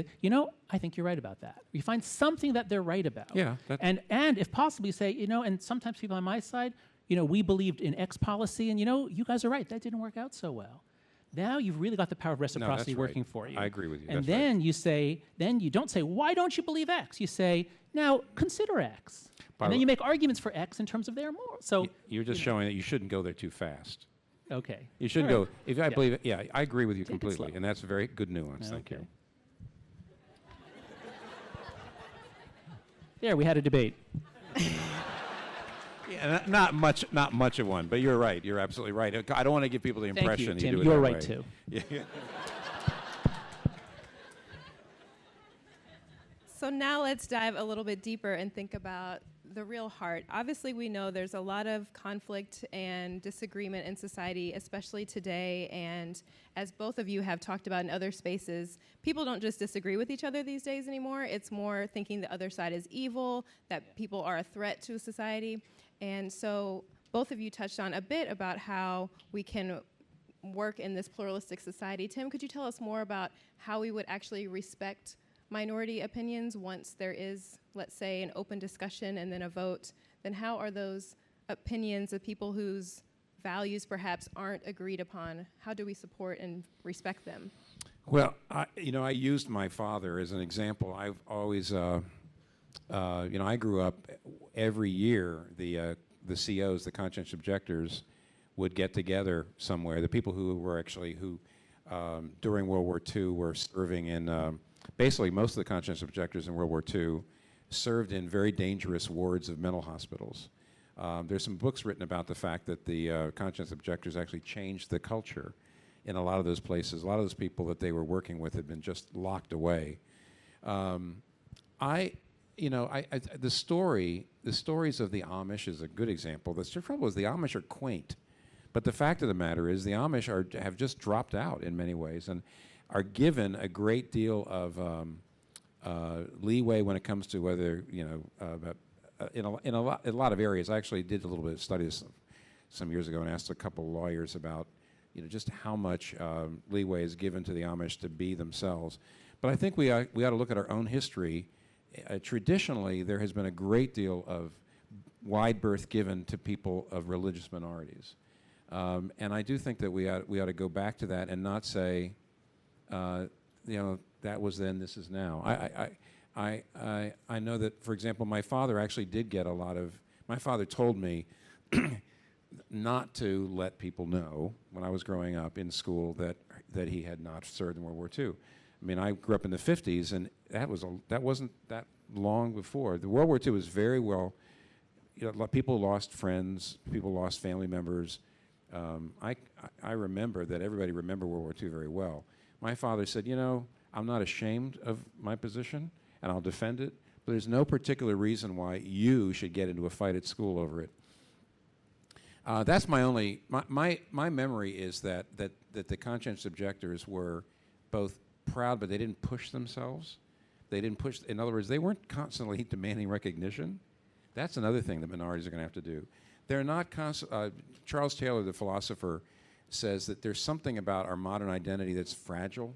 I think you're right about that. You find something that they're right about. Yeah. And if possible, you say, and sometimes people on my side, we believed in X policy, and you guys are right, that didn't work out so well. Now you've really got the power of reciprocity working for you. I agree with you. And then you say, you don't say, why don't you believe X? You say, now consider X. And then you make arguments for X in terms of their morals. So you're just showing that you shouldn't go there too fast. Okay. You shouldn't go. If I believe it, yeah, I agree with you completely, and that's very good nuance. Thank you. There, we had a debate. Yeah, not much of one, but you're right. You're absolutely right. I don't want to give people the impression Tim, you do it you're that right way. too. Yeah. So now let's dive a little bit deeper and think about the real heart. Obviously, we know there's a lot of conflict and disagreement in society, especially today. And as both of you have talked about in other spaces, people don't just disagree with each other these days anymore. It's more thinking the other side is evil, that people are a threat to society. And so both of you touched on a bit about how we can work in this pluralistic society. Tim, could you tell us more about how we would actually respect minority opinions once there is, let's say, an open discussion and then a vote? Then how are those opinions of people whose values perhaps aren't agreed upon, how do we support and respect them? Well, I used my father as an example. I've always, I grew up every year, the COs, the conscientious objectors, would get together somewhere. The people who were actually, during World War II were serving in, basically most of the conscientious objectors in World War II served in very dangerous wards of mental hospitals. There's some books written about the fact that the conscientious objectors actually changed the culture in a lot of those places. A lot of those people that they were working with had been just locked away. The stories of the Amish is a good example. The trouble is the Amish are quaint, but the fact of the matter is the Amish have just dropped out in many ways and are given a great deal of leeway when it comes to whether, in a lot of areas. I actually did a little bit of studies some years ago and asked a couple of lawyers about, just how much leeway is given to the Amish to be themselves. But I think we ought to look at our own history. Traditionally, there has been a great deal of wide berth given to people of religious minorities. And I do think that we ought to go back to that and not say, that was then, this is now. I know that, for example, my father actually did get a lot of, my father told me not to let people know when I was growing up in school that he had not served in World War II. I mean, I grew up in the 50s, and that wasn't that long before. The World War II was very well, people lost friends, people lost family members. I remember that everybody remembered World War II very well. My father said, I'm not ashamed of my position, and I'll defend it, but there's no particular reason why you should get into a fight at school over it. That's my only, my memory is that the conscientious objectors were both proud, but they didn't push themselves. They didn't push, in other words, they weren't constantly demanding recognition. That's another thing that minorities are going to have to do. They're not Charles Taylor, the philosopher, says that there's something about our modern identity that's fragile.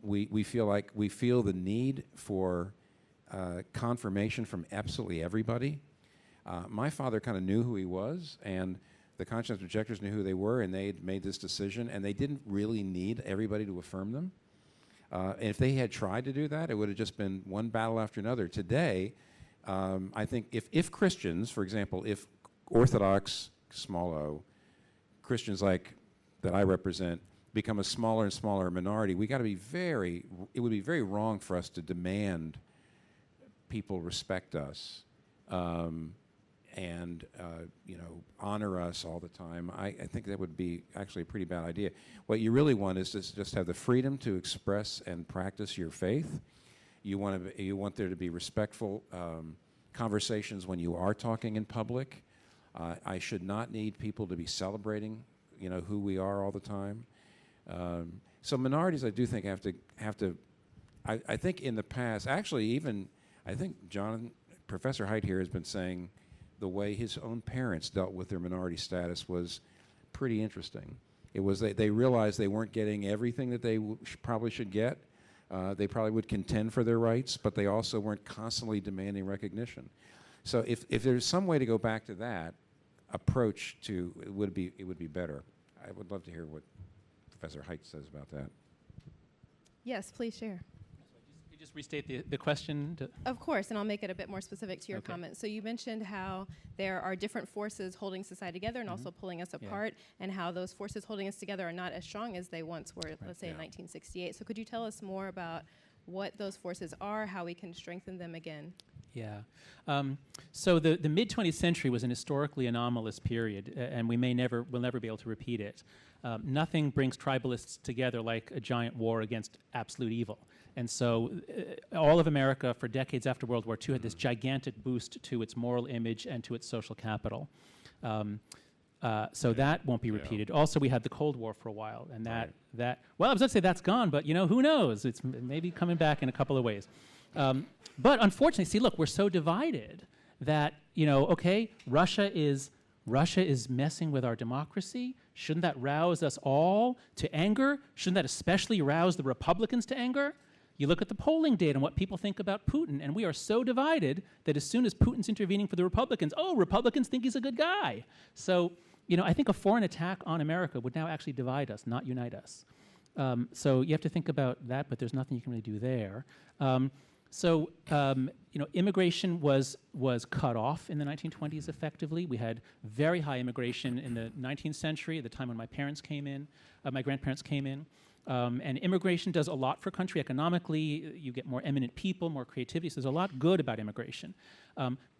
We feel the need for confirmation from absolutely everybody. My father kind of knew who he was, and the conscientious objectors knew who they were, and they had made this decision, and they didn't really need everybody to affirm them. And if they had tried to do that, it would have just been one battle after another. Today, I think if Christians, for example, if Orthodox, small o, Christians like that I represent become a smaller and smaller minority, it would be very wrong for us to demand people respect us and honor us all the time. I think that would be actually a pretty bad idea. What you really want is to just have the freedom to express and practice your faith. You want there to be respectful conversations when you are talking in public. I should not need people to be celebrating, who we are all the time. So minorities, I do think have to. I think in the past, actually, even I think Professor Haidt here has been saying the way his own parents dealt with their minority status was pretty interesting. It was they realized they weren't getting everything that they probably should get. They probably would contend for their rights, but they also weren't constantly demanding recognition. So if there's some way to go back to that approach, it would be better. I would love to hear what Professor Haidt says about that. Yes, please share. Could you just restate the question? Of course, and I'll make it a bit more specific to your Okay. comment. So you mentioned how there are different forces holding society together and also pulling us apart, and how those forces holding us together are not as strong as they once were, let's say, in 1968. So could you tell us more about what those forces are, how we can strengthen them again? Yeah. So the mid-20th century was an historically anomalous period, and we'll never be able to repeat it. Nothing brings tribalists together like a giant war against absolute evil. And so all of America for decades after World War II had this gigantic boost to its moral image and to its social capital. So that won't be repeated. Also, we had the Cold War for a while, and well, I was going to say that's gone, but who knows? It's maybe coming back in a couple of ways. But unfortunately, see, look, we're so divided that, okay, Russia is messing with our democracy. Shouldn't that rouse us all to anger? Shouldn't that especially rouse the Republicans to anger? You look at the polling data and what people think about Putin, and we are so divided that as soon as Putin's intervening for the Republicans, Republicans think he's a good guy. So, I think a foreign attack on America would now actually divide us, not unite us. So you have to think about that, but there's nothing you can really do there. Immigration was cut off in the 1920s effectively. We had very high immigration in the 19th century, at the time when my parents came in, my grandparents came in. And immigration does a lot for a country economically. You get more eminent people, more creativity. So there's a lot good about immigration.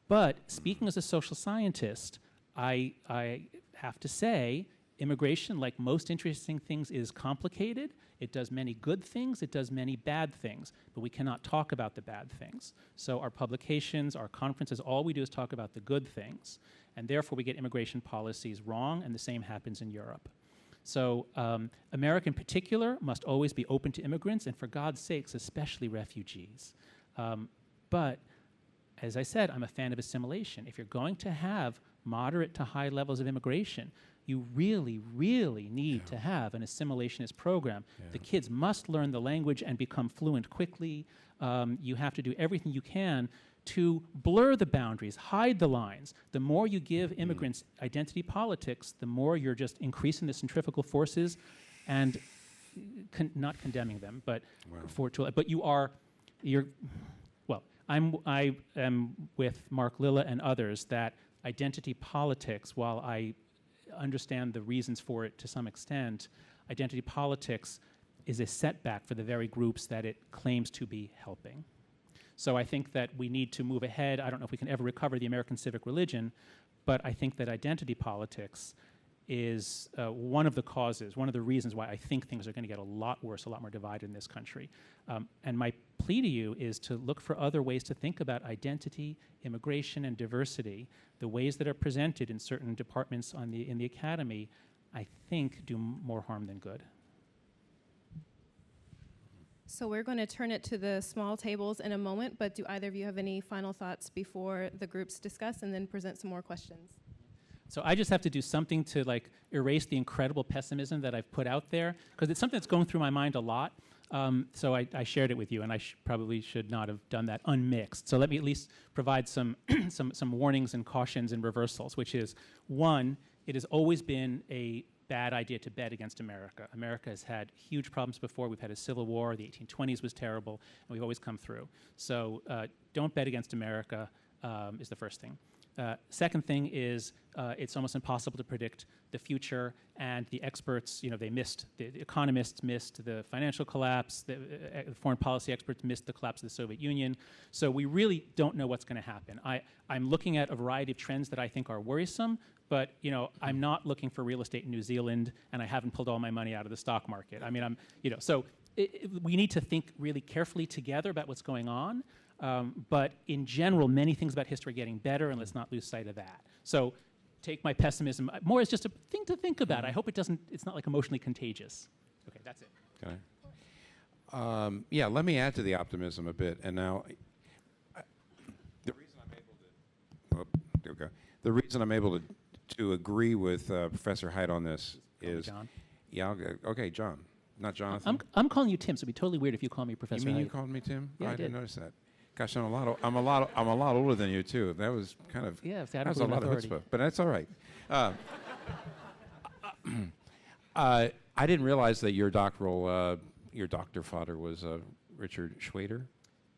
But speaking as a social scientist, I have to say, immigration, like most interesting things, is complicated. It does many good things. It does many bad things. But we cannot talk about the bad things. So our publications, our conferences, all we do is talk about the good things. And therefore, we get immigration policies wrong, and the same happens in Europe. So America in particular must always be open to immigrants, and for God's sakes, especially refugees. But as I said, I'm a fan of assimilation. If you're going to have moderate to high levels of immigration, you really, really need to have an assimilationist program. Yeah. The kids must learn the language and become fluent quickly. You have to do everything you can to blur the boundaries, hide the lines. The more you give immigrants identity politics, the more you're just increasing the centrifugal forces and not condemning them, but I am with Mark Lilla and others that identity politics, while I understand the reasons for it to some extent, identity politics is a setback for the very groups that it claims to be helping. So I think that we need to move ahead. I don't know if we can ever recover the American civic religion, but I think that identity politics is one of the causes, one of the reasons why I think things are going to get a lot worse, a lot more divided in this country. And my plea to you is to look for other ways to think about identity, immigration, and diversity. The ways that are presented in certain departments in the academy, I think, do more harm than good. So we're going to turn it to the small tables in a moment, but do either of you have any final thoughts before the groups discuss and then present some more questions? So I just have to do something to erase the incredible pessimism that I've put out there, because it's something that's going through my mind a lot. So I shared it with you, and I probably should not have done that unmixed. So let me at least provide some some warnings and cautions and reversals, which is, one, it has always been a bad idea to bet against America. America has had huge problems before. We've had a civil war. The 1820s was terrible, and we've always come through. So don't bet against America is the first thing. Second thing is it's almost impossible to predict the future, and the experts, the economists missed the financial collapse, the foreign policy experts missed the collapse of the Soviet Union. So we really don't know what's going to happen. I'm looking at a variety of trends that I think are worrisome, but I'm not looking for real estate in New Zealand, and I haven't pulled all my money out of the stock market. I mean, we need to think really carefully together about what's going on. But in general, many things about history are getting better, and let's not lose sight of that. So take my pessimism more as just a thing to think about. I hope it's not emotionally contagious. Okay, that's it. Okay. Yeah, let me add to the optimism a bit. And now, the reason I'm able to agree with Professor Haidt on this is... John? Yeah, okay, John. Not Jonathan. I'm calling you Tim, so it'd be totally weird if you call me Professor Haidt. You mean you called me Tim? Yeah, I did. didn't notice that. Gosh, I'm a lot older than you too. That was kind of that was a lot of chutzpah, but that's all right. I didn't realize that your doctor father was Richard Schwader.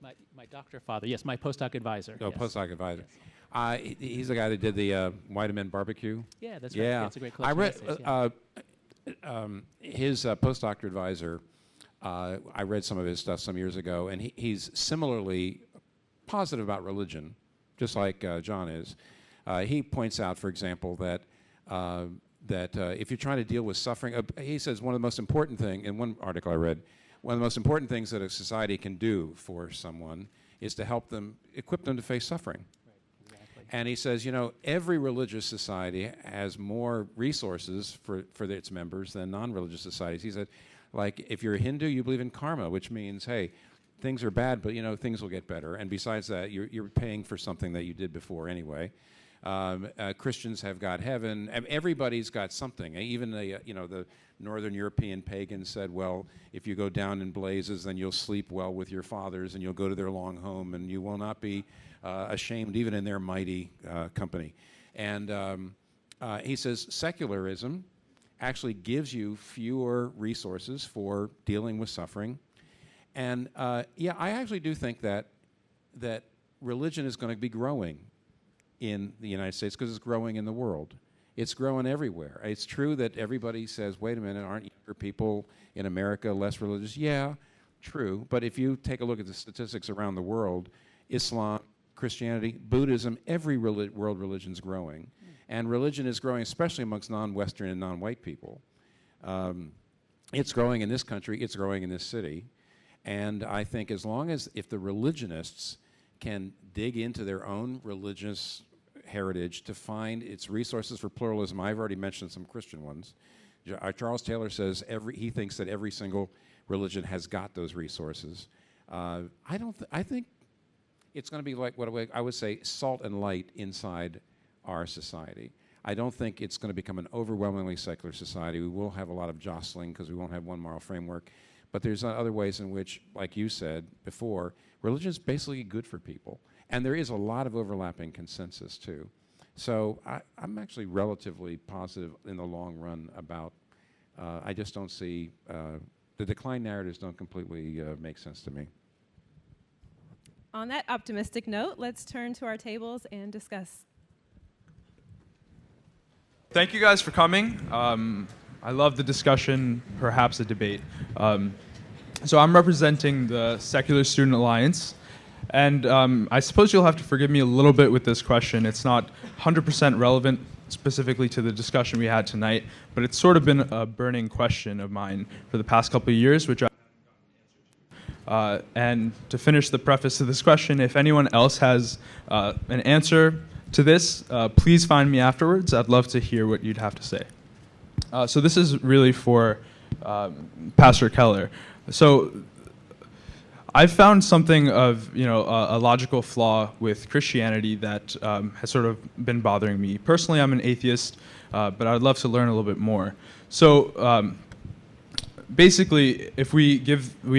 My doctor father, yes, my postdoc advisor. Oh, yes. postdoc advisor. Yes. He's the guy that did the White Men barbecue. Yeah, that's right. Yeah, That's a great collection of essays, his postdoctor advisor. I read some of his stuff some years ago, and he's similarly positive about religion, just like John is. He points out, for example, that if you're trying to deal with suffering, he says one of the most important things, in one article I read, one of the most important things that a society can do for someone is to help them, equip them to face suffering. Right, exactly. And he says, you know, every religious society has more resources for its members than non-religious societies. He said, like, if you're a Hindu, you believe in karma, which means, hey, things are bad, but, you know, things will get better. And besides that, you're paying for something that you did before anyway. Christians have got heaven. Everybody's got something. Even the, you know, the Northern European pagans said, well, if you go down in blazes, then you'll sleep well with your fathers, and you'll go to their long home, and you will not be ashamed even in their mighty company. And he says secularism actually gives you fewer resources for dealing with suffering. And yeah, I actually do think that religion is going to be growing in the United States because it's growing in the world. It's growing everywhere. It's true that everybody says, wait a minute, aren't younger people in America less religious? Yeah, true. But if you take a look at the statistics around the world, Islam, Christianity, Buddhism, every world religion is growing. And religion is growing, especially amongst non-Western and non-white people. It's growing in this country. It's growing in this city. And I think as long as, if the religionists can dig into their own religious heritage to find its resources for pluralism, I've already mentioned some Christian ones. Charles Taylor says he thinks that every single religion has got those resources. I think it's going to be like what I would say, salt and light inside our society. I don't think it's going to become an overwhelmingly secular society. We will have a lot of jostling because we won't have one moral framework. But there's other ways in which, like you said before, religion is basically good for people. And there is a lot of overlapping consensus, too. So I'm actually relatively positive in the long run about, I just don't see, the decline narratives don't completely make sense to me. On that optimistic note, let's turn to our tables and discuss. Thank you guys for coming. I love the discussion, perhaps a debate. So I'm representing the Secular Student Alliance, and I suppose you'll have to forgive me a little bit with this question. It's not 100% relevant specifically to the discussion we had tonight, but it's sort of been a burning question of mine for the past couple of years, which and to finish the preface of this question, if anyone else has an answer to this, please find me afterwards. I'd love to hear what you'd have to say. So this is really for Pastor Keller. So I've found something of, you know, a logical flaw with Christianity that has sort of been bothering me. Personally, I'm an atheist, but I'd love to learn a little bit more. So basically, if we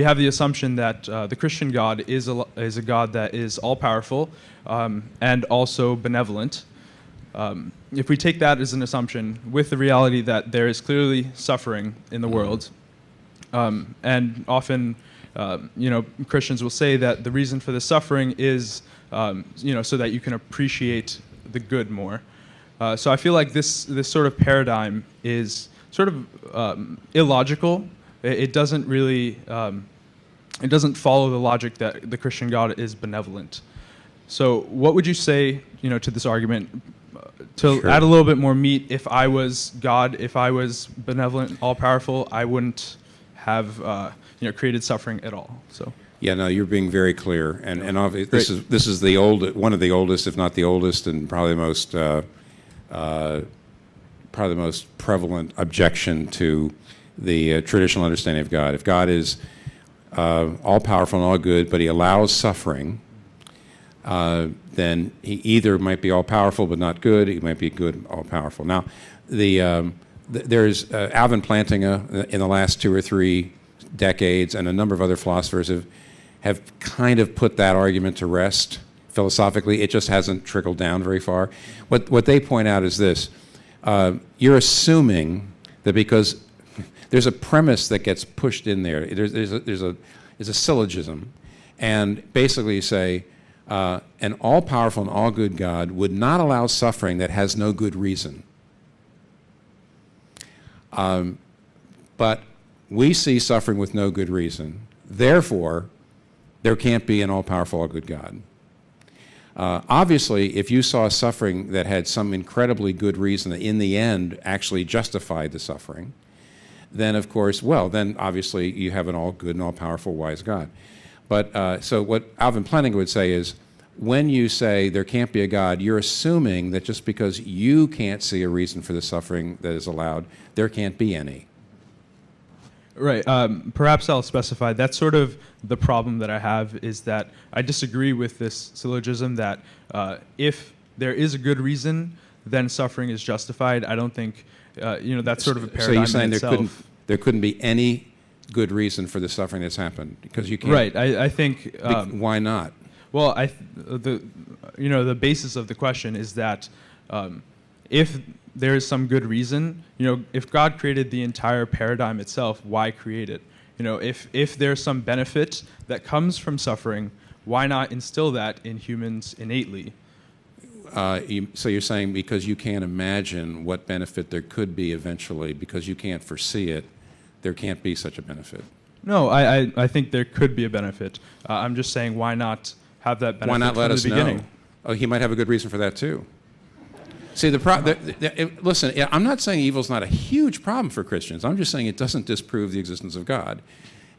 have the assumption that the Christian God is a God that is all-powerful and also benevolent. If we take that as an assumption, with the reality that there is clearly suffering in the world, and often, you know, Christians will say that the reason for the suffering is, you know, so that you can appreciate the good more. So I feel like this sort of paradigm is sort of illogical. It doesn't really, it doesn't follow the logic that the Christian God is benevolent. So what would you say, you know, to this argument? To add a little bit more meat, if I was God, if I was benevolent, all-powerful, I wouldn't have, you know, created suffering at all. So. Yeah, no, you're being very clear, and this is one of the oldest, if not the oldest, and probably the most prevalent objection to the traditional understanding of God. If God is all-powerful and all good, but he allows suffering, then he either might be all-powerful but not good, he might be good, all-powerful. Now, there's Alvin Plantinga in the last 2 or 3 decades, and a number of other philosophers have kind of put that argument to rest philosophically. It just hasn't trickled down very far. What they point out is this. You're assuming that because there's a premise that gets pushed in there. There's a syllogism, and basically you say an all-powerful and all-good God would not allow suffering that has no good reason. But we see suffering with no good reason. Therefore, there can't be an all-powerful, all-good God. Obviously, if you saw suffering that had some incredibly good reason that in the end actually justified the suffering, then of course, well, then obviously you have an all good and all powerful, wise God. But so what Alvin Plantinga would say is, when you say there can't be a God, you're assuming that just because you can't see a reason for the suffering that is allowed, there can't be any. Right. Perhaps I'll specify. That's sort of the problem that I have, is that I disagree with this syllogism that if there is a good reason, then suffering is justified. I don't think, that's sort of a paradigm So you're saying in itself. there couldn't be any good reason for the suffering that's happened, because you can't. Right. I think. Why not? Well, the basis of the question is that if there is some good reason, if God created the entire paradigm itself, why create it? If there's some benefit that comes from suffering, why not instill that in humans innately? So you're saying because you can't imagine what benefit there could be eventually, because you can't foresee it, there can't be such a benefit? No, I think there could be a benefit. I'm just saying, why not have that benefit Why not let from us the beginning? know? Oh, he might have a good reason for that too. See, listen, I'm not saying evil's not a huge problem for Christians. I'm just saying it doesn't disprove the existence of God.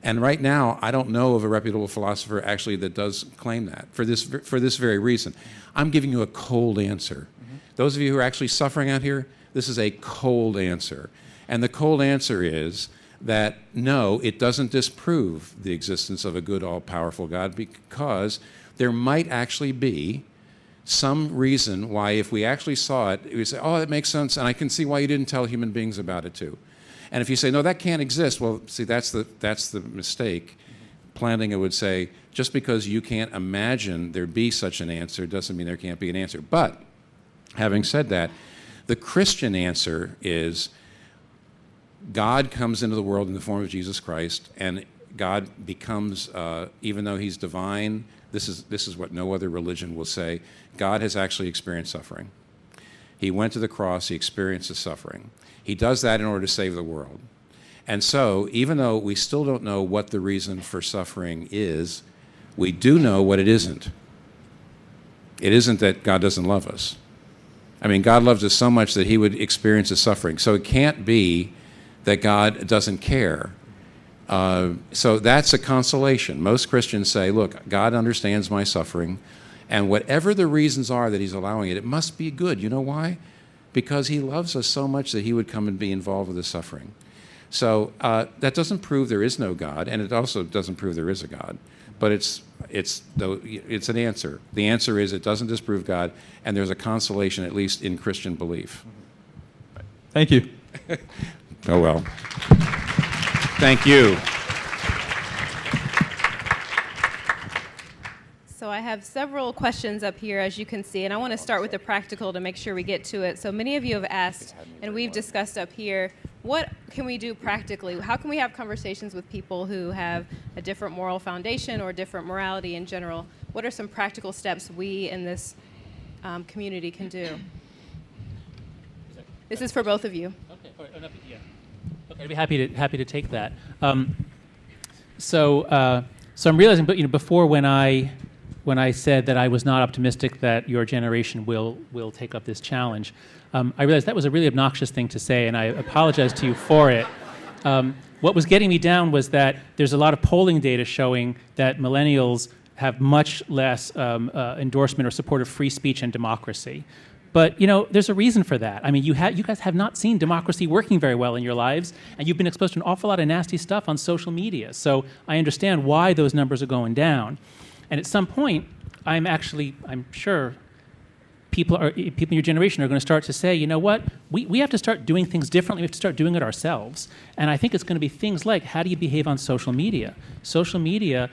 And right now, I don't know of a reputable philosopher actually that does claim that for this very reason. I'm giving you a cold answer. Mm-hmm. Those of you who are actually suffering out here, this is a cold answer. And the cold answer is that no, it doesn't disprove the existence of a good, all-powerful God, because there might actually be some reason why, if we actually saw it, we say, oh, that makes sense, and I can see why you didn't tell human beings about it too. And if you say, no, that can't exist, well, see, that's the mistake. Plantinga would say, just because you can't imagine there be such an answer doesn't mean there can't be an answer. But having said that, the Christian answer is God comes into the world in the form of Jesus Christ, and God becomes, even though he's divine, this is what no other religion will say, God has actually experienced suffering. He went to the cross, he experienced the suffering. He does that in order to save the world. And so, even though we still don't know what the reason for suffering is, we do know what it isn't. It isn't that God doesn't love us. I mean, God loves us so much that he would experience the suffering. So it can't be that God doesn't care. So that's a consolation. Most Christians say, look, God understands my suffering, and whatever the reasons are that he's allowing it, it must be good. You know why? Because he loves us so much that he would come and be involved with the suffering. So that doesn't prove there is no God, and it also doesn't prove there is a God. But it's an answer. The answer is it doesn't disprove God, and there's a consolation, at least in Christian belief. Thank you. Oh, well. Thank you. So I have several questions up here, as you can see, and I want to start with the practical to make sure we get to it. So many of you have asked, and we've discussed up here, what can we do practically? How can we have conversations with people who have a different moral foundation or different morality in general? What are some practical steps we in this community can do? This is for both of you. Okay. Yeah. Okay. I'd be happy to take that. So I'm realizing, but before when I said that I was not optimistic that your generation will take up this challenge, I realized that was a really obnoxious thing to say, and I apologize to you for it. What was getting me down was that there's a lot of polling data showing that millennials have much less endorsement or support of free speech and democracy. But there's a reason for that. I mean, you guys have not seen democracy working very well in your lives, and you've been exposed to an awful lot of nasty stuff on social media. So I understand why those numbers are going down. And at some point, I'm sure people in your generation are going to start to say, you know what, we have to start doing things differently. We have to start doing it ourselves. And I think it's going to be things like, how do you behave on social media? Social media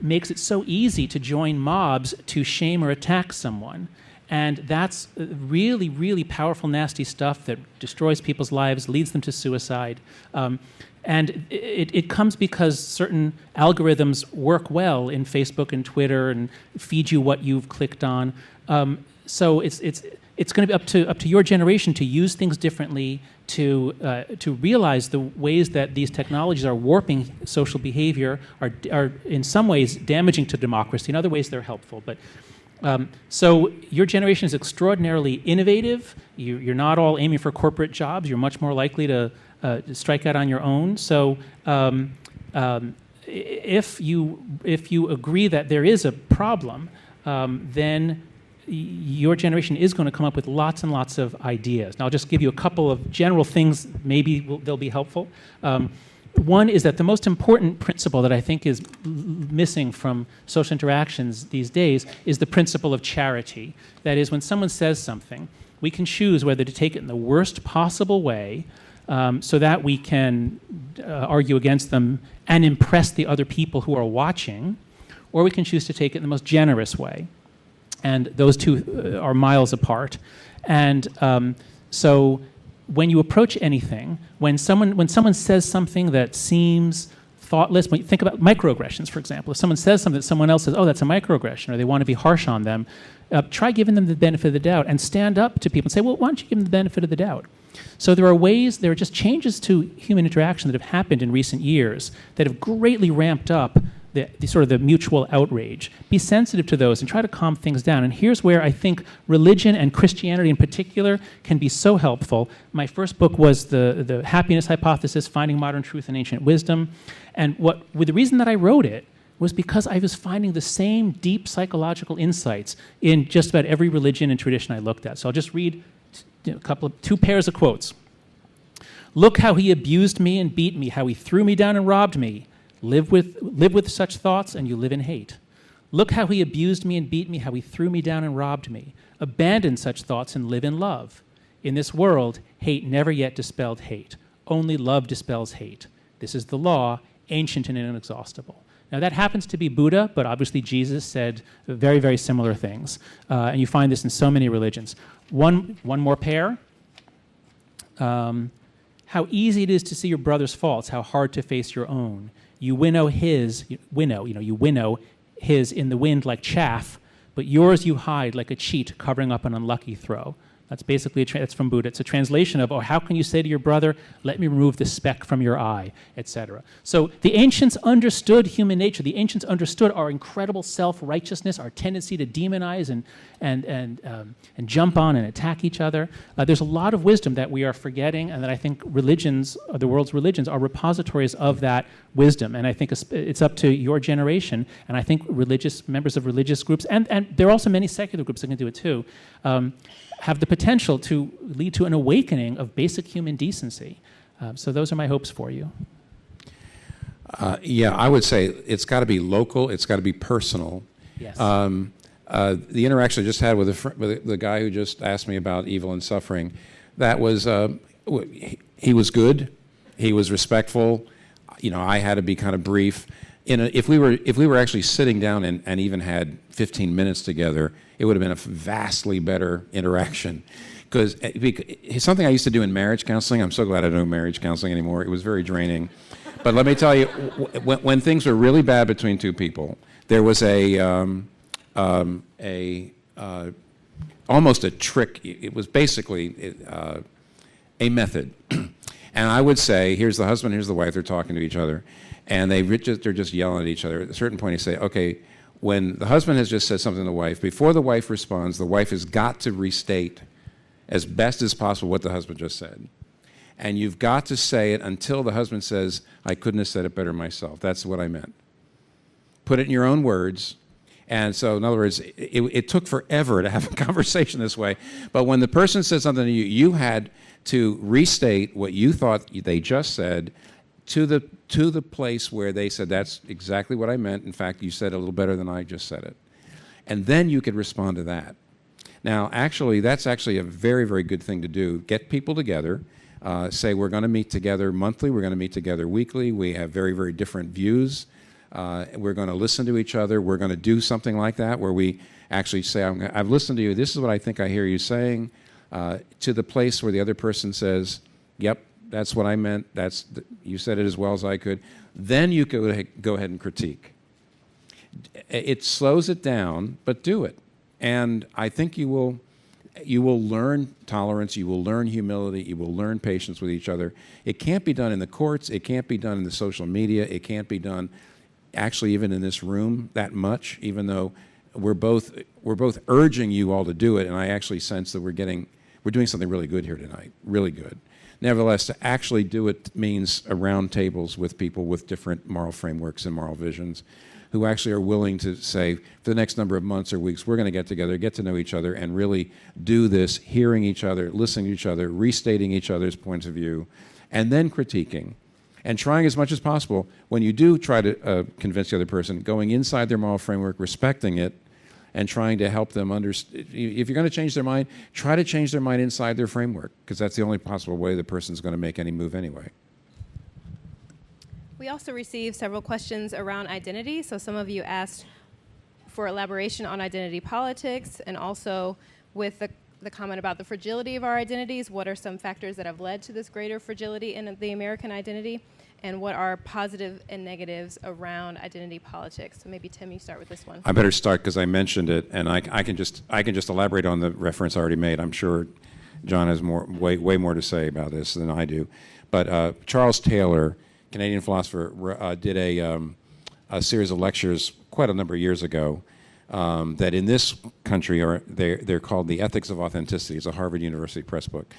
makes it so easy to join mobs to shame or attack someone. And that's really, really powerful, nasty stuff that destroys people's lives, leads them to suicide. And it comes because certain algorithms work well in Facebook and Twitter and feed you what you've clicked on. So it's going to be up to your generation to use things differently, to realize the ways that these technologies are warping social behavior, are in some ways damaging to democracy. In other ways, they're helpful. But so your generation is extraordinarily innovative. You're not all aiming for corporate jobs. You're much more likely to strike out on your own. So if you agree that there is a problem, then your generation is going to come up with lots and lots of ideas. Now, I'll just give you a couple of general things. Maybe they'll be helpful. One is that the most important principle that I think is missing from social interactions these days is the principle of charity. That is, when someone says something, we can choose whether to take it in the worst possible way so that we can argue against them and impress the other people who are watching, or we can choose to take it in the most generous way. And those two are miles apart. And so when you approach anything, when someone says something that seems thoughtless, when you think about microaggressions, for example, if someone says something that someone else says, oh, that's a microaggression, or they want to be harsh on them, try giving them the benefit of the doubt and stand up to people and say, well, why don't you give them the benefit of the doubt? So there are just changes to human interaction that have happened in recent years that have greatly ramped up the sort of the mutual outrage. Be sensitive to those and try to calm things down. And here's where I think religion and Christianity in particular can be so helpful. My first book was the Happiness Hypothesis, Finding Modern Truth in Ancient Wisdom. And the reason that I wrote it was because I was finding the same deep psychological insights in just about every religion and tradition I looked at. So I'll just read two pairs of quotes. Look how he abused me and beat me, how he threw me down and robbed me. Live with such thoughts and you live in hate. Look how he abused me and beat me, how he threw me down and robbed me. Abandon such thoughts and live in love. In this world, hate never yet dispelled hate. Only love dispels hate. This is the law, ancient and inexhaustible. Now that happens to be Buddha, but obviously Jesus said very, very similar things. And you find this in so many religions. One more pair. How easy it is to see your brother's faults, how hard to face your own. You winnow his in the wind like chaff, but yours you hide like a cheat covering up an unlucky throw. That's basically, that's from Buddha. It's a translation of, how can you say to your brother, let me remove the speck from your eye, etc. So the ancients understood human nature. The ancients understood our incredible self-righteousness, our tendency to demonize and jump on and attack each other. There's a lot of wisdom that we are forgetting, and that I think religions, the world's religions, are repositories of that wisdom. And I think it's up to your generation, and I think members of religious groups, and there are also many secular groups that can do it too, have the potential to lead to an awakening of basic human decency. So those are my hopes for you. Yeah, I would say it's got to be local, it's got to be personal. Yes. The interaction I just had with the guy who just asked me about evil and suffering, that was, he was good, he was respectful, I had to be kind of brief. If we were actually sitting down and even had 15 minutes together, it would have been a vastly better interaction. Because it's something I used to do in marriage counseling. I'm so glad I don't do marriage counseling anymore. It was very draining. But let me tell you, when things were really bad between two people, there was almost a trick. It was basically a method. And I would say, here's the husband, here's the wife, they're talking to each other, and they're just yelling at each other. At a certain point, you say, okay, when the husband has just said something to the wife, before the wife responds, the wife has got to restate as best as possible what the husband just said. And you've got to say it until the husband says, I couldn't have said it better myself. That's what I meant. Put it in your own words. And so, in other words, it took forever to have a conversation this way. But when the person said something to you, you had to restate what you thought they just said to the place where they said, that's exactly what I meant. In fact, you said it a little better than I just said it. And then you could respond to that. Now, actually, that's actually a very, very good thing to do. Get people together. Say, we're going to meet together monthly. We're going to meet together weekly. We have very, very different views. We're going to listen to each other. We're going to do something like that where we actually say, I've listened to you. This is what I think I hear you saying, to the place where the other person says, yep, that's what I meant. You said it as well as I could. Then you go ahead and critique. It slows it down, but do it. And I think you will learn tolerance, you will learn humility, you will learn patience with each other. It can't be done in the courts, it can't be done in the social media, it can't be done actually even in this room that much, even though we're both urging you all to do it, and I actually sense that we're doing something really good here tonight, really good. Nevertheless, to actually do it means around tables with people with different moral frameworks and moral visions who actually are willing to say, for the next number of months or weeks, we're going to get together, get to know each other, and really do this, hearing each other, listening to each other, restating each other's points of view, and then critiquing. And trying as much as possible, when you do try to convince the other person, going inside their moral framework, respecting it, and trying to help them understand. If you're going to change their mind, try to change their mind inside their framework, because that's the only possible way the person's going to make any move anyway. We also received several questions around identity. So some of you asked for elaboration on identity politics, and also with the comment about the fragility of our identities. What are some factors that have led to this greater fragility in the American identity? And what are positive and negatives around identity politics? So maybe, Tim, you start with this one. I better start because I mentioned it, and I can just elaborate on the reference I already made. I'm sure John has way more to say about this than I do. But Charles Taylor, Canadian philosopher, did a series of lectures quite a number of years ago that in this country they're called The Ethics of Authenticity. It's a Harvard University Press book.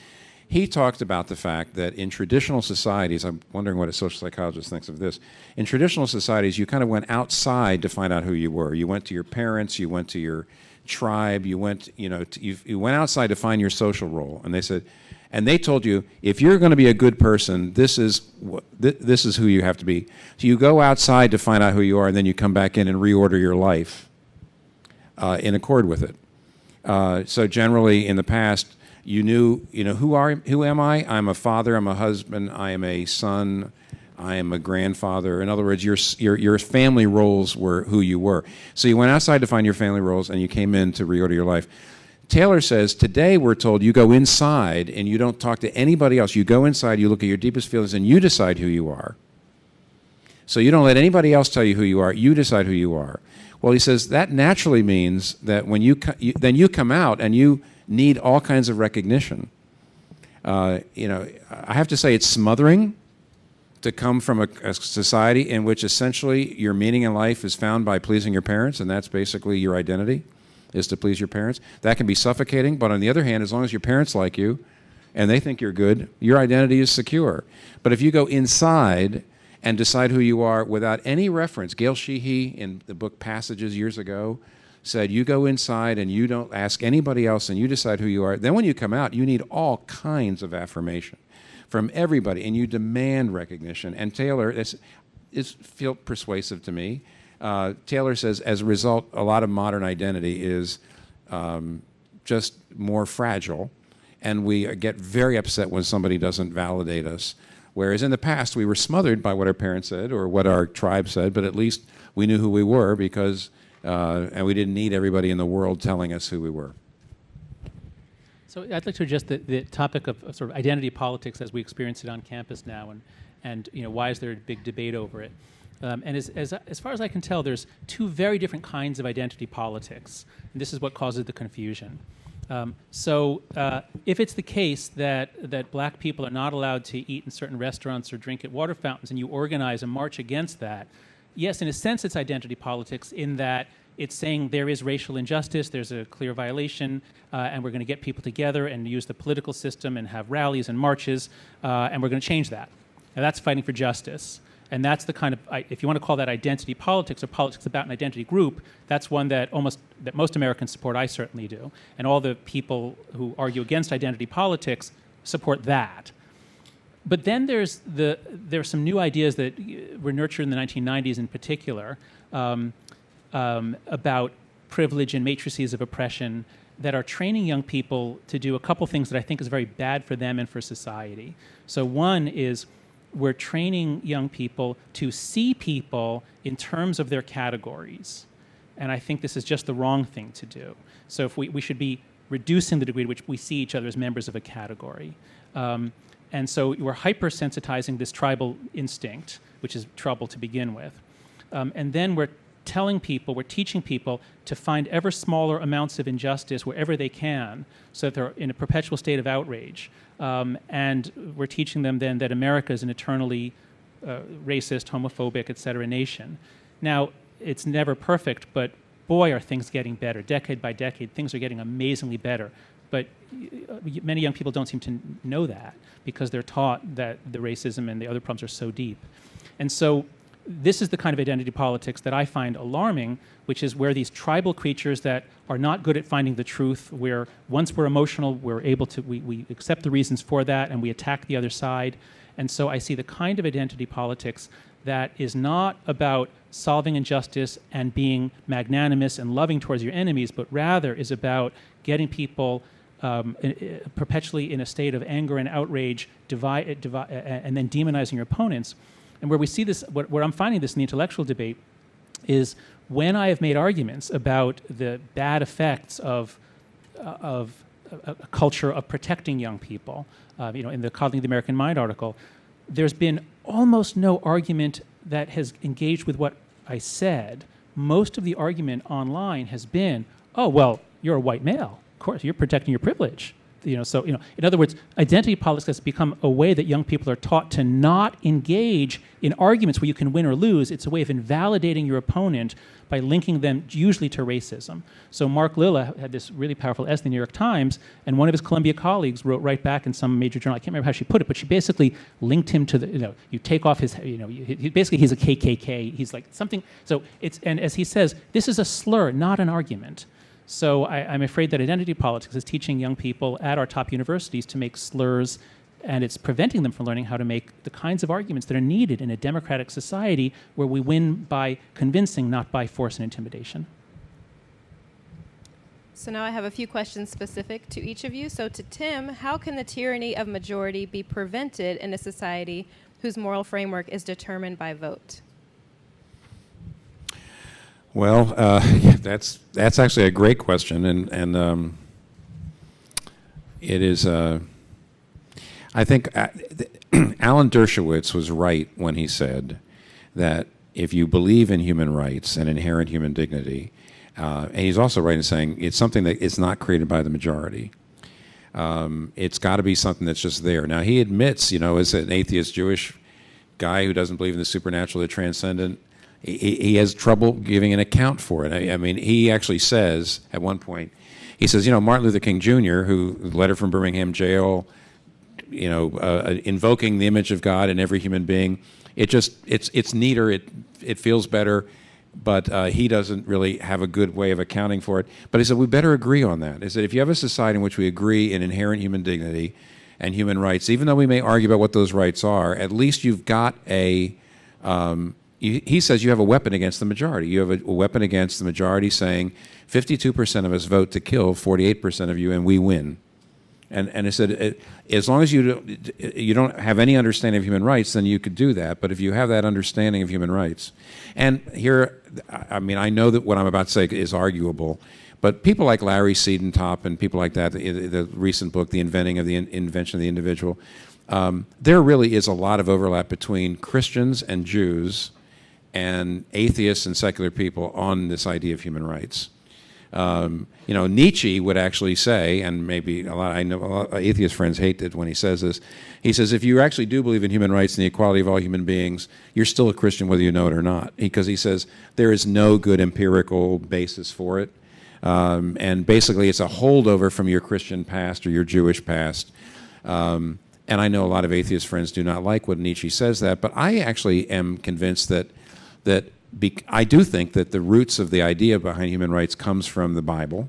He talked about the fact that in traditional societies, I'm wondering what a social psychologist thinks of this, in traditional societies you kind of went outside to find out who you were. You went to your parents, you went to your tribe, you went outside to find your social role. And they said, and they told you, if you're going to be a good person, this is who you have to be. So you go outside to find out who you are, and then you come back in and reorder your life in accord with it. So generally, in the past, you knew, who am I? I'm a father, I'm a husband, I am a son, I am a grandfather. In other words, your family roles were who you were. So you went outside to find your family roles, and you came in to reorder your life. Taylor says, today we're told you go inside and you don't talk to anybody else. You go inside, you look at your deepest feelings, and you decide who you are. So you don't let anybody else tell you who you are. You decide who you are. Well, he says that naturally means that when then you come out and you need all kinds of recognition. I have to say it's smothering to come from a society in which essentially your meaning in life is found by pleasing your parents, and that's basically your identity, is to please your parents. That can be suffocating, but on the other hand, as long as your parents like you and they think you're good, your identity is secure. But if you go inside and decide who you are without any reference, Gail Sheehy in the book Passages years ago said, you go inside and you don't ask anybody else and you decide who you are. Then when you come out, you need all kinds of affirmation from everybody, and you demand recognition. And Taylor, feel persuasive to me. Taylor says, as a result, a lot of modern identity is just more fragile, and we get very upset when somebody doesn't validate us. Whereas in the past, we were smothered by what our parents said or what our tribe said, but at least we knew who we were because, and we didn't need everybody in the world telling us who we were. So I'd like to address the topic of sort of identity politics as we experience it on campus now, and why is there a big debate over it? And as far as I can tell, there's two very different kinds of identity politics, and this is what causes the confusion. So if it's the case that black people are not allowed to eat in certain restaurants or drink at water fountains, and you organize a march against that, yes, in a sense it's identity politics in that it's saying there is racial injustice, there's a clear violation, and we're going to get people together and use the political system and have rallies and marches, and we're going to change that. And that's fighting for justice. And that's the kind of, if you want to call that identity politics or politics about an identity group, that's one that most Americans support. I certainly do. And all the people who argue against identity politics support that. But then there's some new ideas that were nurtured in the 1990s in particular about privilege and matrices of oppression that are training young people to do a couple things that I think is very bad for them and for society. So one is we're training young people to see people in terms of their categories. And I think this is just the wrong thing to do. So if we should be reducing the degree to which we see each other as members of a category. And so we're hypersensitizing this tribal instinct, which is trouble to begin with. And then we're teaching people to find ever smaller amounts of injustice wherever they can so that they're in a perpetual state of outrage. And we're teaching them then that America is an eternally racist, homophobic, et cetera, nation. Now, it's never perfect, but boy, are things getting better. Decade by decade, things are getting amazingly better. but many young people don't seem to know that because they're taught that the racism and the other problems are so deep. And so this is the kind of identity politics that I find alarming, which is where these tribal creatures that are not good at finding the truth, where once we're emotional, we're able to, we accept the reasons for that and we attack the other side. And so I see the kind of identity politics that is not about solving injustice and being magnanimous and loving towards your enemies, but rather is about getting people perpetually in a state of anger and outrage, and then demonizing your opponents. And where we see this, where I'm finding this in the intellectual debate, is when I have made arguments about the bad effects of a culture of protecting young people, in the Coddling the American Mind article, there's been almost no argument that has engaged with what I said. Most of the argument online has been, oh, well, you're a white male. Of course, you're protecting your privilege. In other words, identity politics has become a way that young people are taught to not engage in arguments where you can win or lose. It's a way of invalidating your opponent by linking them usually to racism. So Mark Lilla had this really powerful essay in the New York Times, and one of his Columbia colleagues wrote right back in some major journal. I can't remember how she put it, but she basically linked him to the, you take off his, basically he's a KKK. He's like something. So and as he says, this is a slur, not an argument. So I'm afraid that identity politics is teaching young people at our top universities to make slurs, and it's preventing them from learning how to make the kinds of arguments that are needed in a democratic society where we win by convincing, not by force and intimidation. So now I have a few questions specific to each of you. So to Tim, how can the tyranny of majority be prevented in a society whose moral framework is determined by vote? Well, that's actually a great question, and it is. I think Alan Dershowitz was right when he said that if you believe in human rights and inherent human dignity, and he's also right in saying it's something that is not created by the majority. It's got to be something that's just there. Now he admits, as an atheist Jewish guy who doesn't believe in the supernatural, the transcendent. He has trouble giving an account for it. I mean, he actually says at one point, he says, Martin Luther King Jr., who letter from Birmingham jail, invoking the image of God in every human being. It's neater. It feels better, but he doesn't really have a good way of accounting for it. But he said we better agree on that. He said if you have a society in which we agree in inherent human dignity and human rights, even though we may argue about what those rights are, at least you've got a he says you have a weapon against the majority. You have a weapon against the majority saying 52% of us vote to kill 48% of you and we win. And he said as long as you don't have any understanding of human rights, then you could do that. But if you have that understanding of human rights, and here, I mean, I know that what I'm about to say is arguable, but people like Larry Siedentop and people like that, the recent book, The Invention of the Individual, there really is a lot of overlap between Christians and Jews and atheists and secular people on this idea of human rights. Nietzsche would actually say, and maybe I know a lot of atheist friends hate it when he says this. He says, if you actually do believe in human rights and the equality of all human beings, you're still a Christian whether you know it or not. Because he says there is no good empirical basis for it. And basically it's a holdover from your Christian past or your Jewish past. And I know a lot of atheist friends do not like what Nietzsche says that, but I actually am convinced that I do think that the roots of the idea behind human rights comes from the Bible,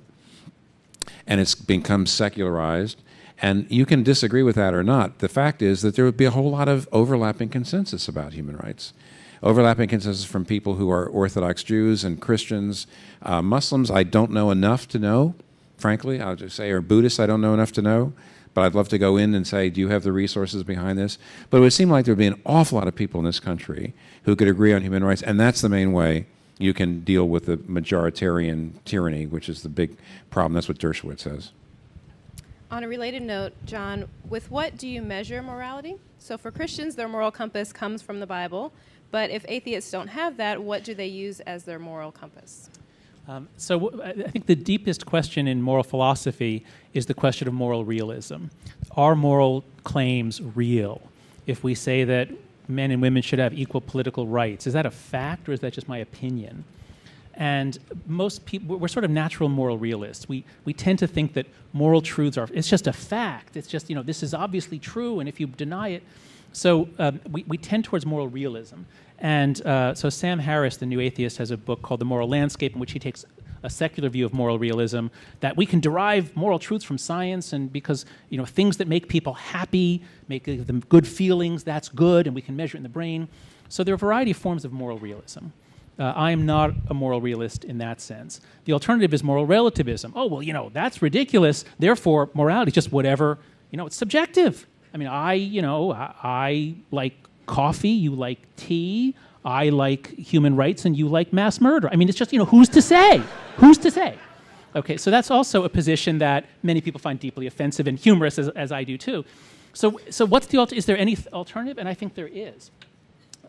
and it's become secularized. And you can disagree with that or not. The fact is that there would be a whole lot of overlapping consensus about human rights. Overlapping consensus from people who are Orthodox Jews and Christians. Muslims, I don't know enough to know, frankly. I'll just say, or Buddhists, I don't know enough to know. But I'd love to go in and say, do you have the resources behind this? But it would seem like there would be an awful lot of people in this country who could agree on human rights, and that's the main way you can deal with the majoritarian tyranny, which is the big problem. That's what Dershowitz says. On a related note, John, with what do you measure morality? So for Christians, their moral compass comes from the Bible, but if atheists don't have that, what do they use as their moral compass? So I think the deepest question in moral philosophy is the question of moral realism. Are moral claims real? If we say that men and women should have equal political rights, is that a fact or is that just my opinion? And most people, we're sort of natural moral realists. We tend to think that moral truths it's just a fact. It's just, this is obviously true, and if you deny it. So we tend towards moral realism. And so Sam Harris, the new atheist, has a book called The Moral Landscape, in which he takes a secular view of moral realism, that we can derive moral truths from science, and because things that make people happy, make them good feelings, that's good, and we can measure it in the brain. So there are a variety of forms of moral realism. I am not a moral realist in that sense. The alternative is moral relativism. Oh, well, that's ridiculous. Therefore, morality is just whatever. It's subjective. I mean, I like coffee, you like tea, I like human rights, and you like mass murder. I mean, it's just, who's to say? Who's to say? Okay, so that's also a position that many people find deeply offensive and humorous, as I do too. So what's the is there any alternative? And I think there is.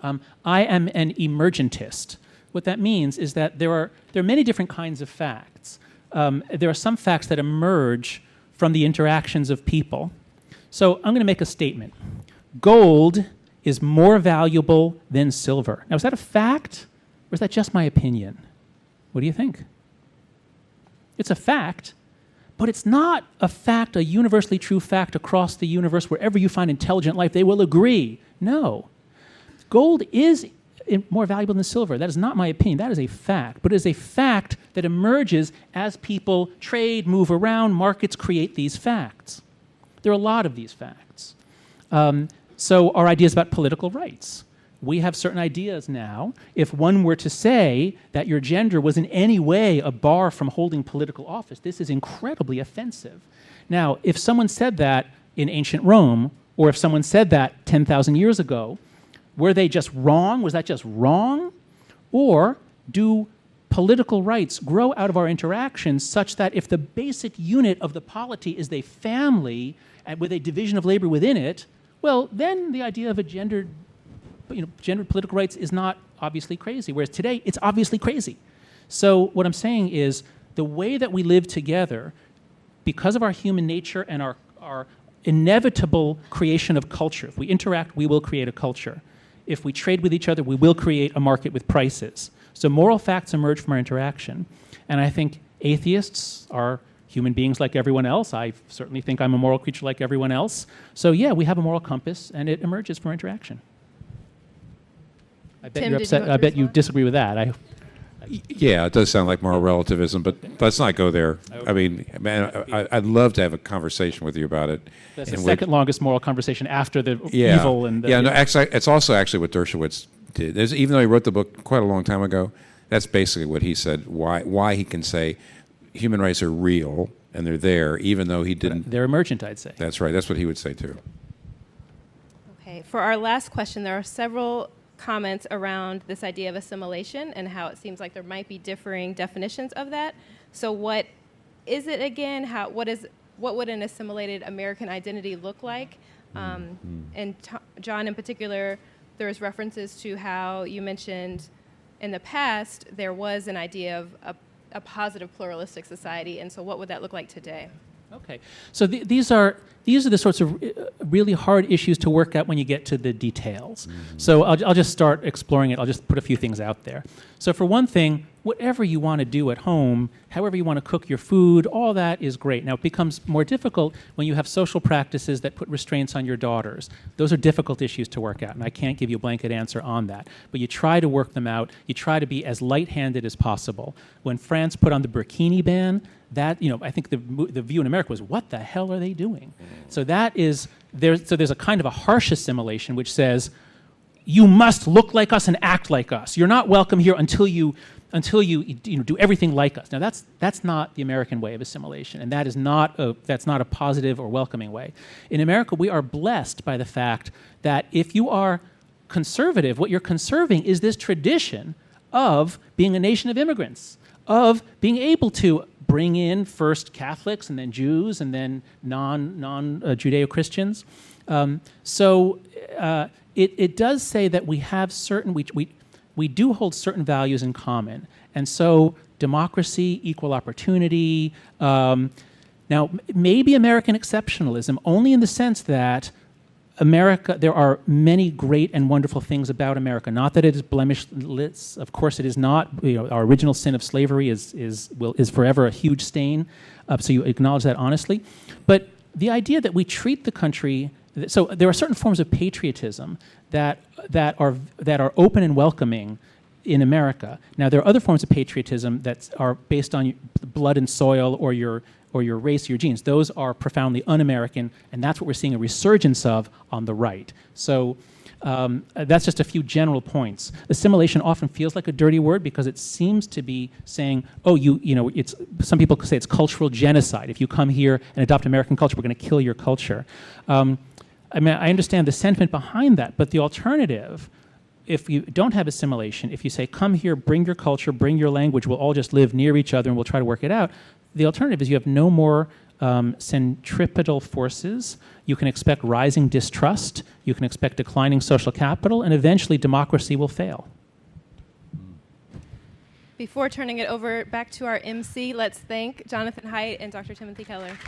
I am an emergentist. What that means is that there are many different kinds of facts. There are some facts that emerge from the interactions of people. So I'm going to make a statement. Gold is more valuable than silver. Now, is that a fact, or is that just my opinion? What do you think? It's a fact, but it's not a fact, a universally true fact across the universe. Wherever you find intelligent life, they will agree. No. Gold is more valuable than silver. That is not my opinion. That is a fact. But it is a fact that emerges as people trade, move around, markets create these facts. There are a lot of these facts. So our ideas about political rights. We have certain ideas now. If one were to say that your gender was in any way a bar from holding political office, this is incredibly offensive. Now, if someone said that in ancient Rome, or if someone said that 10,000 years ago, were they just wrong? Was that just wrong? Or do political rights grow out of our interactions such that if the basic unit of the polity is the family and with a division of labor within it, well, then the idea of a gendered political rights is not obviously crazy, whereas today it's obviously crazy. So what I'm saying is the way that we live together, because of our human nature and our inevitable creation of culture, if we interact, we will create a culture. If we trade with each other, we will create a market with prices. So moral facts emerge from our interaction. And I think atheists are human beings like everyone else. I certainly think I'm a moral creature like everyone else. So yeah, we have a moral compass, and it emerges from our interaction. I bet Tim, you're upset. I bet you disagree with that. Yeah, it does sound like moral relativism, but let's not go there. Okay. I mean, man, I'd love to have a conversation with you about it. That's the second longest moral conversation after the yeah. evil and the... Yeah, no, actually, it's also actually what Dershowitz did. Even though he wrote the book quite a long time ago, that's basically what he said, why he can say human rights are real and they're there, even though he didn't... They're emergent, I'd say. That's right. That's what he would say, too. Okay, for our last question, there are several comments around this idea of assimilation and how it seems like there might be differing definitions of that. So what is it again? What would an assimilated American identity look like? And John, in particular, there's references to how you mentioned in the past there was an idea of a positive pluralistic society, and so what would that look like today? Okay, so these are the sorts of really hard issues to work out when you get to the details. Mm-hmm. So I'll just start exploring it. I'll just put a few things out there. So for one thing, whatever you want to do at home, however you want to cook your food, all that is great. Now, it becomes more difficult when you have social practices that put restraints on your daughters. Those are difficult issues to work out, and I can't give you a blanket answer on that. But you try to work them out. You try to be as light-handed as possible. When France put on the burkini ban, that, I think the view in America was, what the hell are they doing? So there's a kind of a harsh assimilation which says, you must look like us and act like us. You're not welcome here until you do everything like us. Now that's not the American way of assimilation, and that's not a positive or welcoming way. In America, we are blessed by the fact that if you are conservative, what you're conserving is this tradition of being a nation of immigrants, of being able to bring in first Catholics and then Jews and then non-Judeo-Christians. It does say that we have certain, we do hold certain values in common. And so democracy, equal opportunity, now maybe American exceptionalism, only in the sense that America, there are many great and wonderful things about America. Not that it is blemishless. Of course, it is not. Our original sin of slavery is forever a huge stain. So you acknowledge that honestly. But the idea that we treat the country, so there are certain forms of patriotism that are open and welcoming in America. Now, there are other forms of patriotism that are based on blood and soil or your race, your genes. Those are profoundly un-American, and that's what we're seeing a resurgence of on the right. So that's just a few general points. Assimilation often feels like a dirty word because it seems to be saying, oh, it's, some people say it's cultural genocide. If you come here and adopt American culture, we're going to kill your culture. I mean, I understand the sentiment behind that, but the alternative, if you don't have assimilation, if you say, come here, bring your culture, bring your language, we'll all just live near each other and we'll try to work it out, the alternative is you have no more centripetal forces. You can expect rising distrust. You can expect declining social capital, and eventually democracy will fail. Before turning it over back to our MC, let's thank Jonathan Haidt and Dr. Timothy Keller.